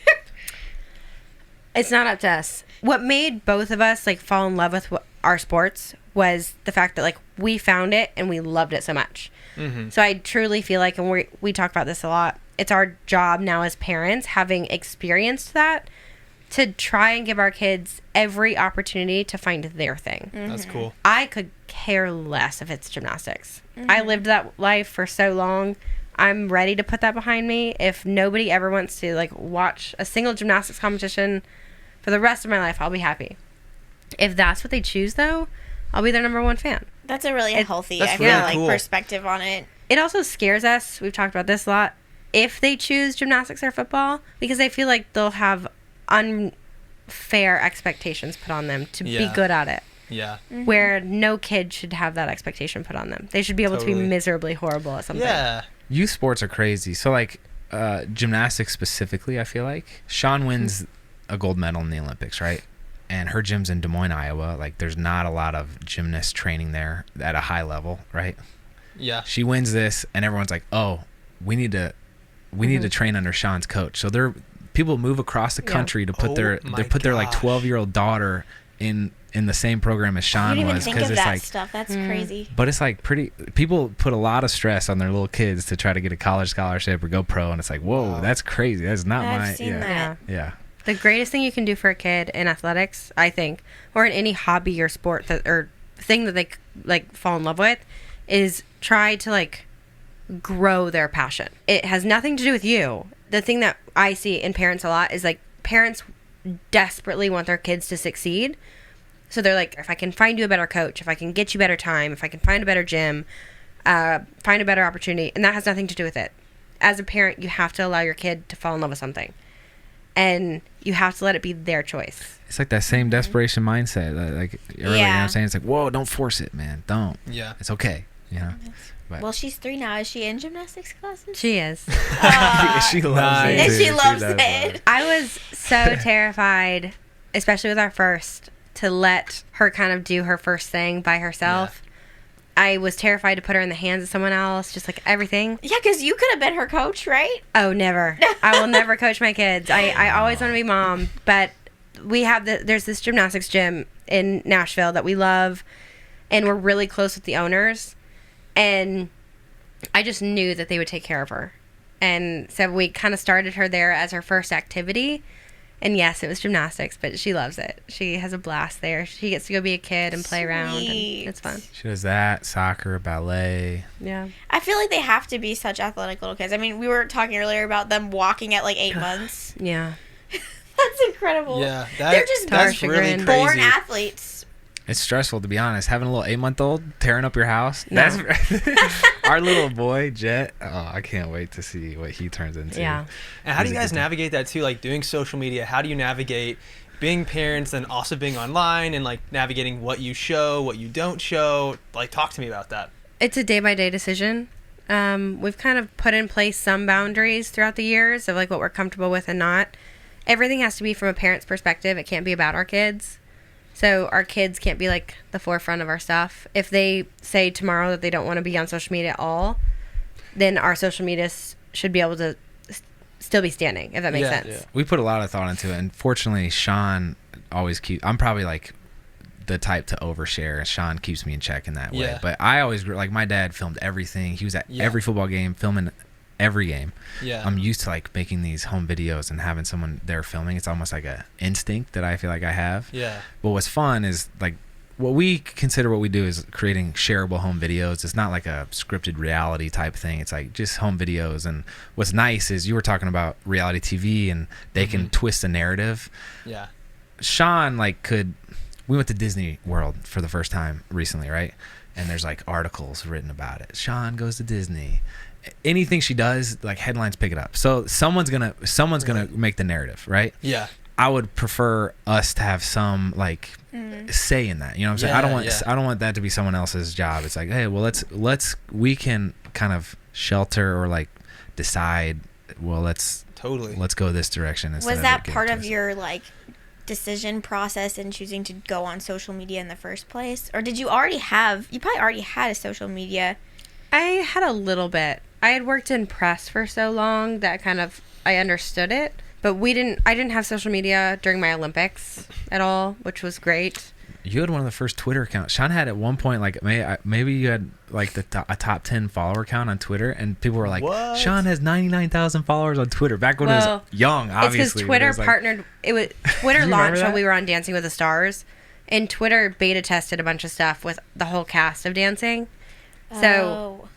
It's not up to us. What made both of us like fall in love with our sports was the fact that like we found it and we loved it so much. So I truly feel like, and we talk about this a lot, it's our job now as parents, having experienced that, to try and give our kids every opportunity to find their thing. That's cool. I could care less if it's gymnastics. I lived that life for so long. I'm ready to put that behind me. If nobody ever wants to like watch a single gymnastics competition for the rest of my life, I'll be happy. If that's what they choose, though, I'll be their number 1 fan. That's a really healthy, I feel like, perspective on it. It also scares us. We've talked about this a lot. If they choose gymnastics or football, because I feel like they'll have unfair expectations put on them to be good at it. Yeah. Where no kid should have that expectation put on them. They should be able to be miserably horrible at something. Yeah. Youth sports are crazy. So like gymnastics specifically, I feel like Shawn wins a gold medal in the Olympics, right? And her gym's in Des Moines, Iowa. Like there's not a lot of gymnast training there at a high level, right? Yeah. She wins this, and everyone's like, "Oh, we need to train under Shawn's coach." So people move across the country to put their like 12-year-old daughter in the same program as Shawn was, because it's like stuff. That's crazy. But it's like people put a lot of stress on their little kids to try to get a college scholarship or go pro, and it's like, whoa, that's crazy. That's not I've seen that. Yeah. The greatest thing you can do for a kid in athletics, I think, or in any hobby or sport or thing that they like fall in love with, is try to like grow their passion. It has nothing to do with you. the thing that I see in parents a lot is like parents desperately want their kids to succeed. So they're like, if I can find you a better coach, if I can get you better time, if I can find a better gym, find a better opportunity. And that has nothing to do with it. As a parent, you have to allow your kid to fall in love with something. And you have to let it be their choice. It's like that same desperation mindset. Like earlier, you know what I'm saying? It's like, whoa, don't force it, man. Don't. Yeah. It's okay. You know? But. Well, she's 3 now. Is she in gymnastics classes? She is. She loves it. And she loves does it. I was so terrified, especially with our first, to let her kind of do her first thing by herself. Yeah. I was terrified to put her in the hands of someone else, just like everything. Yeah, because you could have been her coach, right? Oh, never. I will never coach my kids. I always want to be mom. But we have there's this gymnastics gym in Nashville that we love, and we're really close with the owners. And I just knew that they would take care of her. And so we kind of started her there as her first activity. And yes, it was gymnastics, but she loves it. She has a blast there. She gets to go be a kid and play around, and it's fun. She does that, soccer, ballet. Yeah. I feel like they have to be such athletic little kids. I mean, we were talking earlier about them walking at like 8 months. Yeah. That's incredible. Yeah. They're just that's really crazy. born athletes. It's stressful, to be honest. Having a little 8-month-old tearing up your house. No. That's our little boy, Jet. Oh, I can't wait to see what he turns into. Yeah. And how do you guys navigate that too? Like doing social media, how do you navigate being parents and also being online and like navigating what you show, what you don't show? Like, talk to me about that. It's a day-by-day decision. We've kind of put in place some boundaries throughout the years of like what we're comfortable with and not. Everything has to be from a parent's perspective. It can't be about our kids. So our kids can't be like the forefront of our stuff. If they say tomorrow that they don't want to be on social media at all, then our social media should be able to still be standing, if that makes sense. Yeah. We put a lot of thought into it. And fortunately, Shawn always keeps... I'm probably like the type to overshare. Shawn keeps me in check in that way. Yeah. But I always... Like, my dad filmed everything. He was at every football game, filming every game. Yeah. I'm used to like making these home videos and having someone there filming. It's almost like a instinct that I feel like I have. Yeah. But what's fun is like what we consider what we do is creating shareable home videos. It's not like a scripted reality type thing. It's like just home videos. And what's nice is you were talking about reality TV and they can twist the narrative. Yeah. Shawn we went to Disney World for the first time recently, right? And there's like articles written about it. Shawn goes to Disney. Anything she does, like headlines pick it up. So someone's gonna make the narrative, right? Yeah. I would prefer us to have some like say in that. You know what I'm saying? I don't want that to be someone else's job. It's like, hey, well we can kind of shelter or like decide. Well, let's go this direction. Was that part of your like decision process in choosing to go on social media in the first place, or did you probably already had a social media? I had a little bit. I had worked in press for so long that I understood it. But I didn't have social media during my Olympics at all, which was great. You had one of the first Twitter accounts. Shawn had at one point, like maybe you had like a top 10 follower count on Twitter, and people were like, what? Shawn has 99,000 followers on Twitter. Back when it was young, obviously. It's because Twitter partnered. Twitter launched when we were on Dancing with the Stars, and Twitter beta tested a bunch of stuff with the whole cast of Dancing. So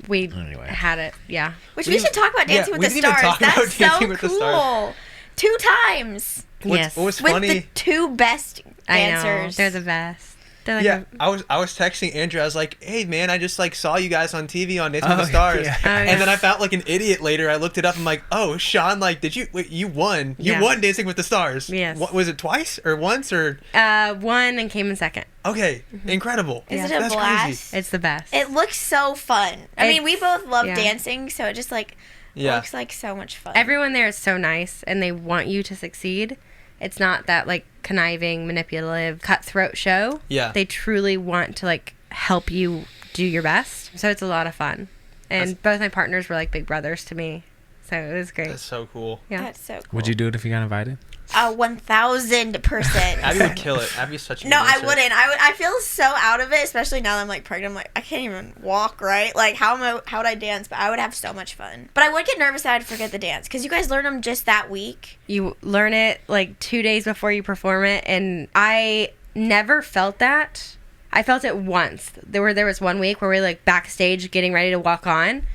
we had it, yeah. Which we should talk about Dancing with the Stars. That's so cool. 2 times. Yes. What was funny? With the 2 best dancers. I know. They're the best. They're like I was texting Andrew. I was like, "Hey man, I just like saw you guys on TV on Dancing with the Stars." Yeah. And then I felt like an idiot later. I looked it up. I'm like, "Oh, Shawn, like, you won? You won Dancing with the Stars? Yes. What was it? Twice or once or?" One and came in second. Okay, incredible. Is it a blast? Crazy. It's the best. It looks so fun. I mean, we both love dancing, so it just like looks like so much fun. Everyone there is so nice, and they want you to succeed. It's not that like conniving, manipulative, cutthroat show. Yeah. They truly want to like help you do your best. So it's a lot of fun. And both my partners were like big brothers to me. So it was great. That's so cool. Yeah. That's so cool. Would you do it if you got invited? 1,000%. Abby would kill it. Abby's such a good No, dancer. I wouldn't. I feel so out of it, especially now that I'm like pregnant. I'm like, I can't even walk, right? Like, how would I dance? But I would have so much fun. But I would get nervous that I'd forget the dance, because you guys learn them just that week. You learn it like 2 days before you perform it, and I never felt that. I felt it once. There was one week where we were like backstage getting ready to walk on,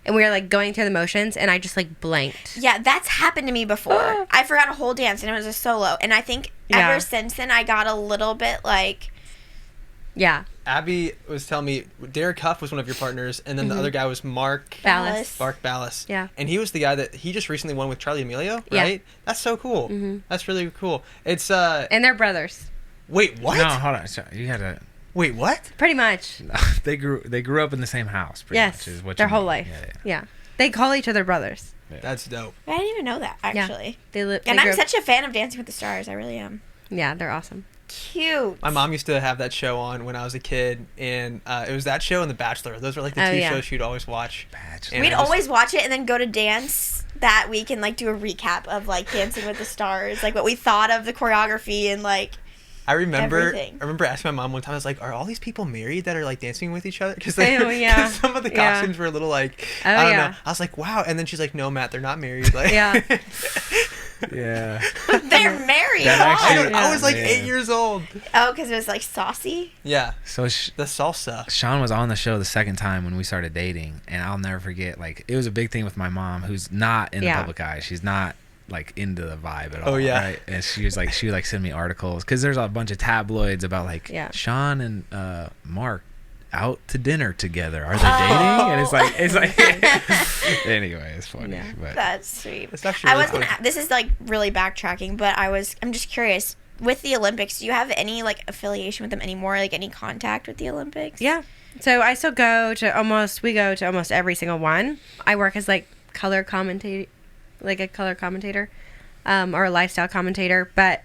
and we were like going through the motions, and I just like blanked. Yeah, that's happened to me before. I forgot a whole dance, and it was a solo. And I think ever since then, I got a little bit like... Yeah. Abby was telling me Derek Huff was one of your partners, and then the other guy was Mark Ballas. Mark Ballas. Yeah. And he was the guy that he just recently won with Charlie Emilio, right? Yeah. That's so cool. That's really cool. It's And they're brothers. Wait, what? No, hold on. So you gotta. Wait, what? Pretty much. They grew up in the same house. Pretty Yes. much, is what Their you whole mean. life. Yeah, Yeah. They call each other brothers. That's dope. I didn't even know that, actually. Yeah. And I'm such a fan of Dancing with the Stars. I really am. Yeah, they're awesome. Cute. My mom used to have that show on when I was a kid, and it was that show and The Bachelor. Those were like the two shows she'd always watch. Bachelor. And We'd always watch it and then go to dance that week and like do a recap of like Dancing with the Stars, like what we thought of the choreography and like I remember everything. asking my mom one time, I was like, are all these people married that are like dancing with each other? Because yeah. some of the Yeah. costumes were a little like, Oh, I don't yeah. know. I was like, wow. And then she's like, no, Matt, they're not married. Like, Yeah. Yeah. they're married. That Why? actually- I was like Yeah. 8 years old. Oh, because it was like saucy. Yeah. So The salsa. Shawn was on the show the second time when we started dating, and I'll never forget. Like, it was a big thing with my mom, who's not in the public eye. She's not like into the vibe at all. Oh, yeah. Right? And she was like, she would like send me articles because there's a bunch of tabloids about like Shawn and Mark out to dinner together. Are they dating? And it's like anyway, it's funny. Yeah. But That's sweet. It's actually I really was gonna. funny. This is like really backtracking, but I'm just curious. With the Olympics, do you have any like affiliation with them anymore? Like any contact with the Olympics? Yeah. So I still go to almost every single one. I work as like a color commentator, or a lifestyle commentator, but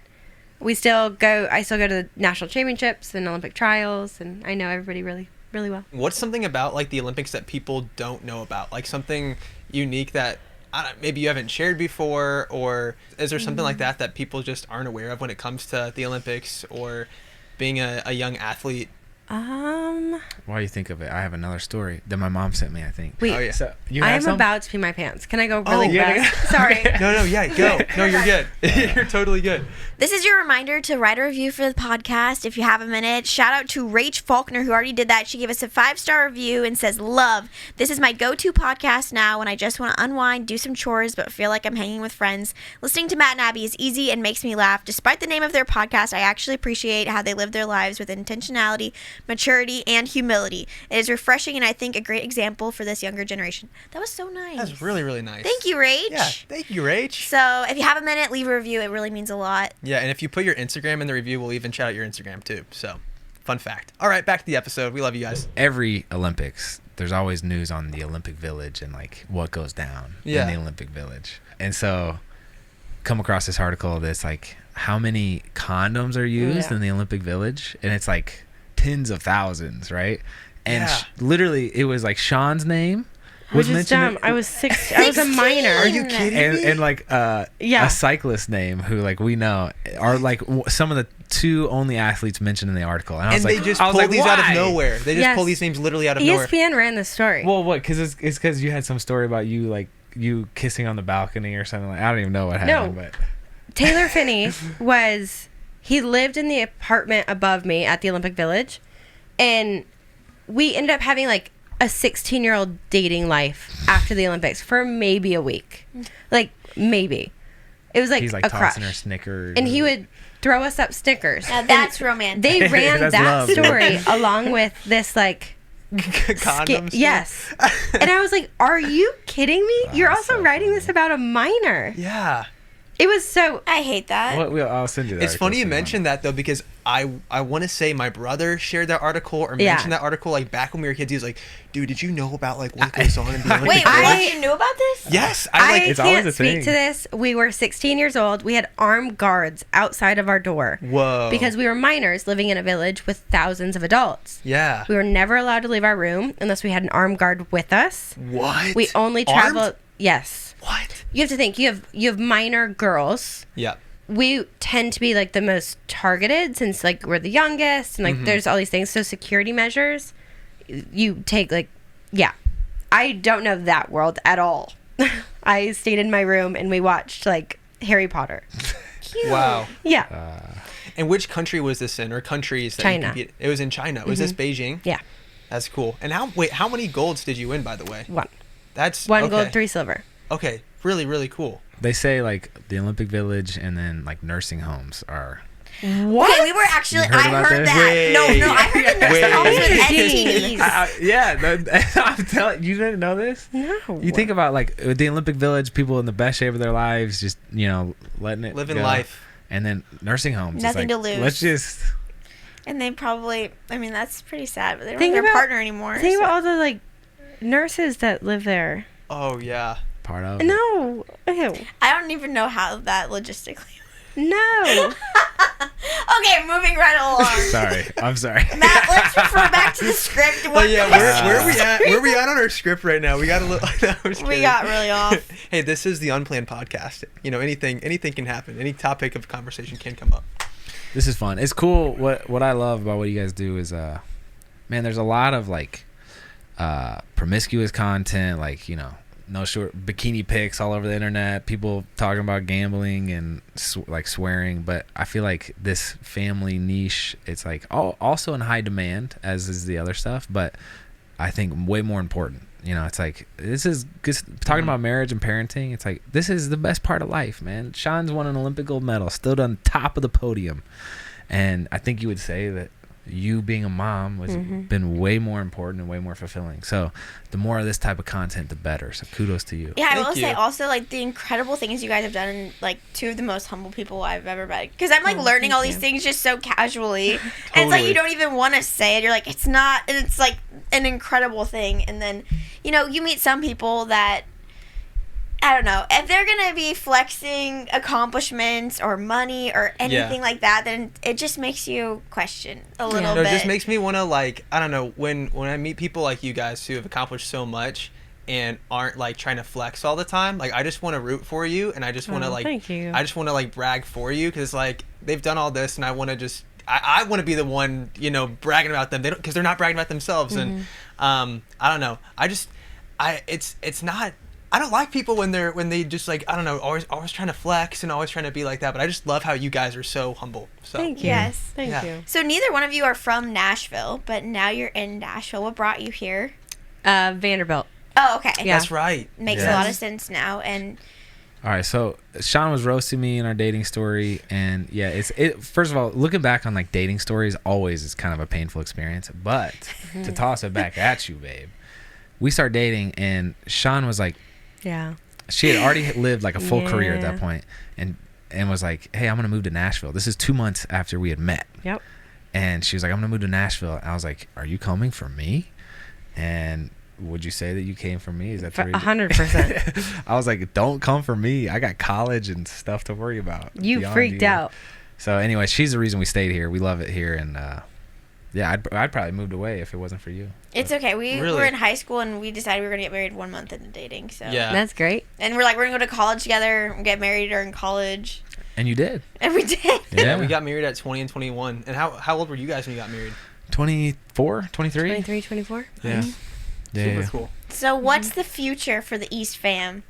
I still go to the national championships and Olympic trials, and I know everybody really, really well. What's something about like the Olympics that people don't know about? Like something unique that maybe you haven't shared before, or is there something like that people just aren't aware of when it comes to the Olympics or being a young athlete? while you think of it, I have another story that my mom sent me, I think. Wait, Oh, yeah. So you I have am some? about to pee my pants. Can I go really yeah. fast? Sorry. No, yeah, go. No, you're good. You're totally good. This is your reminder to write a review for the podcast if you have a minute. Shout out to Rach Faulkner, who already did that. She gave us a 5-star review and says, "Love. This is my go-to podcast now when I just want to unwind, do some chores, but feel like I'm hanging with friends. Listening to Matt and Abby is easy and makes me laugh. Despite the name of their podcast, I actually appreciate how they live their lives with intentionality, maturity, and humility. It is refreshing and I think a great example for this younger generation." That was so nice. That's really, really nice. Thank you, Rach. Yeah, thank you, Rach. So if you have a minute, leave a review. It really means a lot. Yeah, and if you put your Instagram in the review, we'll even shout out your Instagram too. So, fun fact. All right, back to the episode. We love you guys. Every Olympics, there's always news on the Olympic Village and like what goes down in the Olympic Village. And so come across this article that's like how many condoms are used in the Olympic Village, and it's like tens of thousands, right? And literally it was like Shawn's name was Which is mentioned. dumb. I was 6. I was a minor. Are you kidding me? And like a cyclist name who like we know are like some of the two only athletes mentioned in the article, and I was And like, they just pull these out of why? nowhere. They just Yes. pull these names literally out of nowhere. ESPN ran the story. Well, what? Because it's because you had some story about you kissing on the balcony or something. Like I don't even know what happened, but Taylor Finney he lived in the apartment above me at the Olympic Village, and we ended up having like a 16-year-old dating life after the Olympics for maybe a week. Like maybe. It was like he's like a tossing crush. her Snickers, And he would throw us up Snickers. Now that's romantic. They ran That's that love. story along with this like Condoms. yes. And I was like, are you kidding me? You're also so writing this about a minor. Yeah. It was so I hate that. I'll send you that. It's funny you mentioned that though, because I want to say my brother shared that article or mentioned that article like back when we were kids. He was like, "Dude, did you know about like what goes on in the Olympic Wait, Village?" what? You knew about this? Yes, I it's always can't a speak thing. to this. We were 16 years old. We had armed guards outside of our door. Whoa. Because we were minors living in a village with thousands of adults. Yeah. We were never allowed to leave our room unless we had an armed guard with us. What? We only Armed? traveled. Yes. What? You have to think. You have minor girls. Yeah. We tend to be like the most targeted since like we're the youngest and like there's all these things. So security measures, you take like, I don't know that world at all. I stayed in my room and we watched like Harry Potter. Cute. Wow. Yeah. And which country was this in, or countries that China. you competed? It was in China. Was this Beijing? Yeah. That's cool. And how many golds did you win, by the way? 1. That's 1 gold, 3 silver. Okay, really, really cool. They say like the Olympic Village and then like nursing homes are. What? Okay, we were actually. I heard that. Wait. No, I heard the nursing homes with STDs. Yeah, I'm telling you, didn't know this. No. You think about like the Olympic Village, people in the best shape of their lives, just letting it living go. life, and then nursing homes. Nothing to lose. Let's just. And they probably. I mean, that's pretty sad. But they don't have their partner anymore. Think about all the like nurses that live there. Oh yeah. Part of. No. Ew. I don't even know how that logistically. No. Okay, moving right along. I'm sorry. Matt, let's refer back to the script. Where are we at? Where are we at on our script right now? We got a little. We got really off. Hey, this is the Unplanned podcast. Anything can happen. Any topic of conversation can come up. This is fun. It's cool. What I love about what you guys do is, man, there's a lot of like promiscuous content, like no short bikini pics all over the internet, people talking about gambling and like swearing. But I feel like this family niche, it's like also in high demand, as is the other stuff, but I think way more important. It's like this is talking about marriage and parenting. It's like this is the best part of life, man. Shawn's won an Olympic gold medal, stood on top of the podium, and I think you would say that you being a mom was been way more important and way more fulfilling. So the more of this type of content, the better. So kudos to you. Yeah, I will say also like the incredible things you guys have done, and like two of the most humble people I've ever met. Because I'm like learning all these things just so casually, and it's like you don't even want to say it. You're like, it's not, and it's like an incredible thing. And then you meet some people that, I don't know, if they're going to be flexing accomplishments or money or anything like that, then it just makes you question a little bit. It just makes me want to, like, I don't know, when I meet people like you guys who have accomplished so much and aren't, like, trying to flex all the time, like, I just want to root for you, and I just want to, like, thank you. I just want to, like, brag for you, because, like, they've done all this, and I want to just, I want to be the one, bragging about them. They don't, because they're not bragging about themselves, and I don't know. It's not. I don't like people when they just like, I don't know, always trying to flex and always trying to be like that. But I just love how you guys are so humble. So thank you. Yes, thank you. So neither one of you are from Nashville, but now you're in Nashville. What brought you here? Vanderbilt. Oh, okay. Yeah. That's right. Makes a lot of sense now. And all right, so Shawn was roasting me in our dating story, and first of all, looking back on like dating stories always is kind of a painful experience. But to toss it back at you, babe, we start dating, and Shawn was like. Yeah. She had already lived like a full career at that point, and was like, hey, I'm going to move to Nashville. This is 2 months after we had met. Yep. And she was like, I'm going to move to Nashville. And I was like, are you coming for me? And would you say that you came for me? Is that 100%? I was like, don't come for me. I got college and stuff to worry about. You freaked out. So anyway, she's the reason we stayed here. We love it here. And I'd probably moved away if it wasn't for you. It's okay. We were in high school, and we decided we were going to get married 1 month into dating. So yeah. That's great. And we're like, we're going to go to college together and get married during college. And you did. And we did. Yeah, we got married at 20 and 21. And how old were you guys when you got married? 24, 23? 23, 24. Yeah. Super cool. So what's the future for the East fam?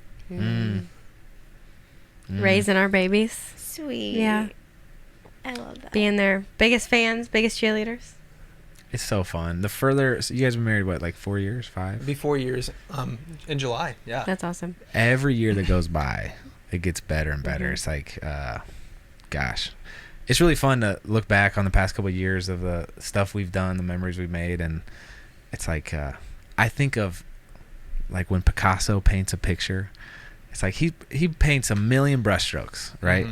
Raising our babies. Sweet. Yeah. I love that. Being their biggest fans, biggest cheerleaders. It's so fun. So you guys were married, what, like 4 years, 5? It'll be 4 years in July. Yeah. That's awesome. Every year that goes by, it gets better and better. It's like, gosh. It's really fun to look back on the past couple of years of the stuff we've done, the memories we've made. And it's like, I think of like when Picasso paints a picture, it's like he paints a million brushstrokes, right?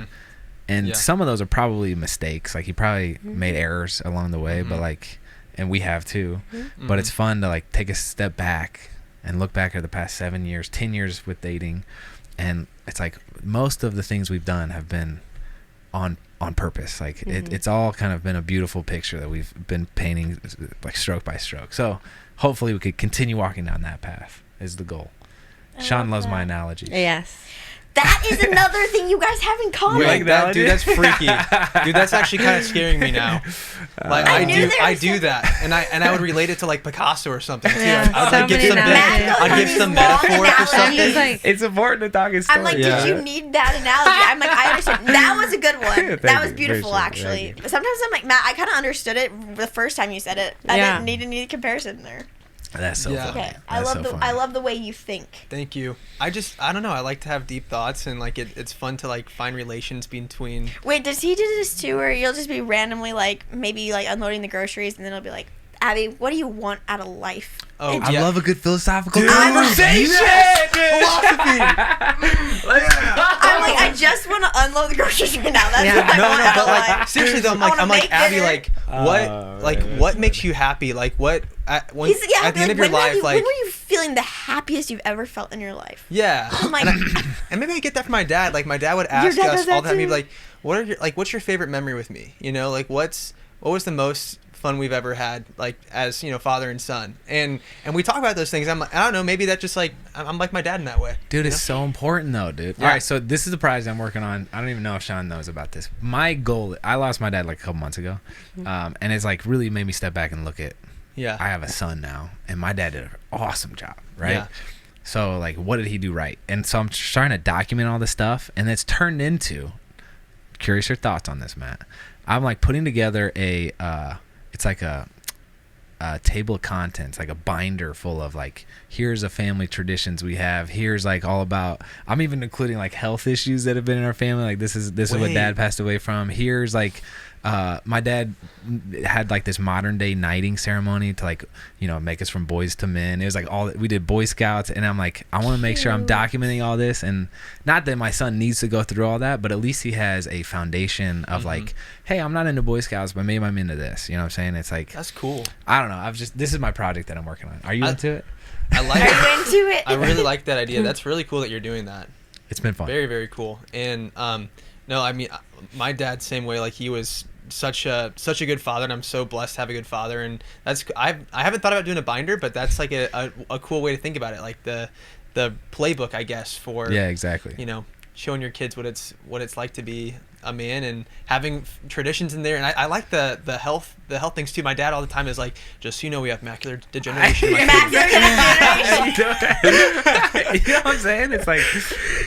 And some of those are probably mistakes. Like he probably made errors along the way, but like, and we have too, but it's fun to like take a step back and look back at the past 7 years, 10 years with dating. And it's like most of the things we've done have been on purpose. Like it's all kind of been a beautiful picture that we've been painting like stroke by stroke. So hopefully we could continue walking down that path is the goal. Shawn loves my analogies. Yes. That is another thing you guys have in common. You like that, dude? That's freaky. Dude, that's actually kind of scaring me now. Like I do that, and I would relate it to like Picasso or something too. Yeah. I'd give some metaphor for something. Like, it's important to talk in stories. I'm like, did you need that analogy? I'm like, I understand. That was a good one. That was beautiful, actually. But sometimes I'm like, Matt, I kind of understood it the first time you said it. I didn't need any comparison there. That's so funny. Okay, That's I love the way you think. Thank you. I don't know. I like to have deep thoughts, and like it's fun to like find relations between. Wait, does he do this too, where you'll just be randomly like maybe like unloading the groceries, and then it'll be like, Abby, what do you want out of life? Oh, I love a good philosophical conversation. Philosophy. I'm like, I just want to unload the groceries right now. That's what I want out but of like life. seriously though, I'm like Abby, like what makes you happy? Like what at the end of your life, when were you feeling the happiest you've ever felt in your life? Yeah. I'm like, and maybe I get that from my dad. Like my dad would ask us all the time. He'd be like, what's your favorite memory with me? You know, like what was the most fun we've ever had, like as father and son, and we talk about those things. I don't know, maybe that just like I'm like my dad in that way, dude. It's so important though, dude. Yeah. All right, so this is the project I'm working on. I don't even know if Shawn knows about this. My goal, I lost my dad like a couple months ago, and it's like really made me step back and look at, I have a son now, and my dad did an awesome job, right? Yeah. So like, what did he do right? And so I'm trying to document all this stuff, and it's turned into, curious your thoughts on this, Matt. I'm like putting together it's like a table of contents, like a binder full of like, here's a family traditions we have. Here's like all about, I'm even including like health issues that have been in our family. Like this is what dad passed away from. Here's like, my dad had like this modern day knighting ceremony to like, make us from boys to men. It was like we did Boy Scouts, and I'm like, I want to make sure I'm documenting all this, and not that my son needs to go through all that, but at least he has a foundation of like, hey, I'm not into Boy Scouts, but maybe I'm into this. You know what I'm saying? It's like, that's cool. I don't know. this is my project that I'm working on. Are you into it? I like it. Are you into it? I really like that idea. That's really cool that you're doing that. It's been fun. Very, very cool. And no, I mean, my dad, same way. Like he was such a good father, and I'm so blessed to have a good father. And that's I haven't thought about doing a binder, but that's like a cool way to think about it. Like the playbook, I guess, for exactly. Showing your kids what it's like to be a man, and having traditions in there. And I like the health things too. My dad all the time is like, just so you know, we have macular degeneration. You know what I'm saying? It's like,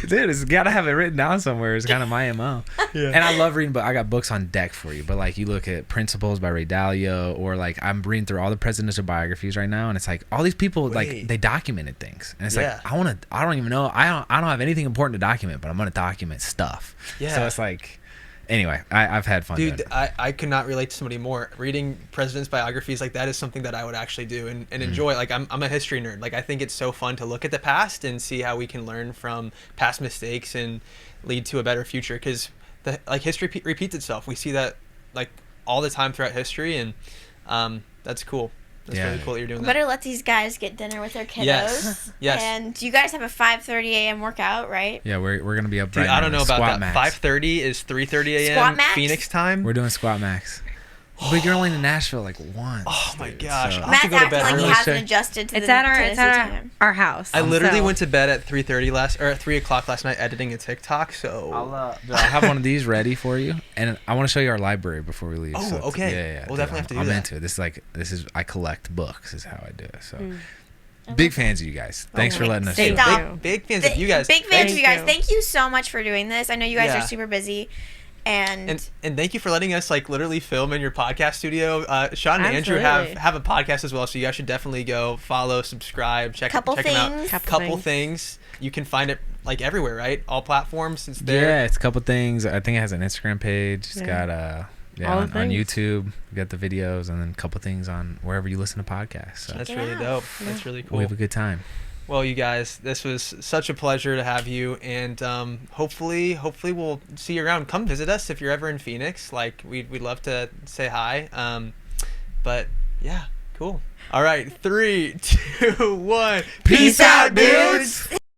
dude, it's got to have it written down somewhere. It's kind of my MO. Yeah. And I love reading, but I got books on deck for you. But like, you look at Principles by Ray Dalio, or like I'm reading through all the presidential biographies right now, and it's like all these people like they documented things, and it's like I don't even know. I don't have anything important to document, but I'm gonna document stuff. Yeah. So it's like. Anyway, I've had fun. Dude, I could not relate to somebody more. Reading presidents' biographies, like that is something that I would actually do and enjoy. Like I'm a history nerd. Like I think it's so fun to look at the past and see how we can learn from past mistakes and lead to a better future. Because history repeats itself. We see that like all the time throughout history, and that's cool. That's really cool that you're doing that. Better let these guys get dinner with their kiddos. Yes. And you guys have a 5:30 a.m. workout, right? Yeah, we're gonna be up. Dude, right I don't now. know about that. Max. 5:30 is 3:30 a.m. Squat Max? Phoenix time. We're doing Squat Max. But you're only in Nashville like once. Oh my gosh! So. I'll have to Matt's go to bed acting like early. he hasn't adjusted to it's the at our house. I literally went to bed at 3 o'clock last night editing a TikTok. So I'll have one of these ready for you, and I want to show you our library before we leave. Oh, so okay. Yeah. We'll definitely have to do that. I'm into it. This is I collect books. Is how I do it. So. Big fans of you guys. Thanks for letting us do it. Big fans of you guys. Big fans of you guys. Thank you so much for doing this. I know you guys are super busy. And thank you for letting us like literally film in your podcast studio. Shawn and Andrew have a podcast as well, so you guys should definitely go follow, subscribe, check them out. Couple things. You can find it like everywhere, right? All platforms. It's there. Yeah, it's a couple things. I think it has an Instagram page. It's got on YouTube. We got the videos, and then a couple things on wherever you listen to podcasts. So. That's really dope. That's really cool. We have a good time. Well, you guys, this was such a pleasure to have you, and hopefully we'll see you around. Come visit us if you're ever in Phoenix. Like we'd love to say hi. But yeah, cool. All right, 3, 2, 1. Peace out, dudes.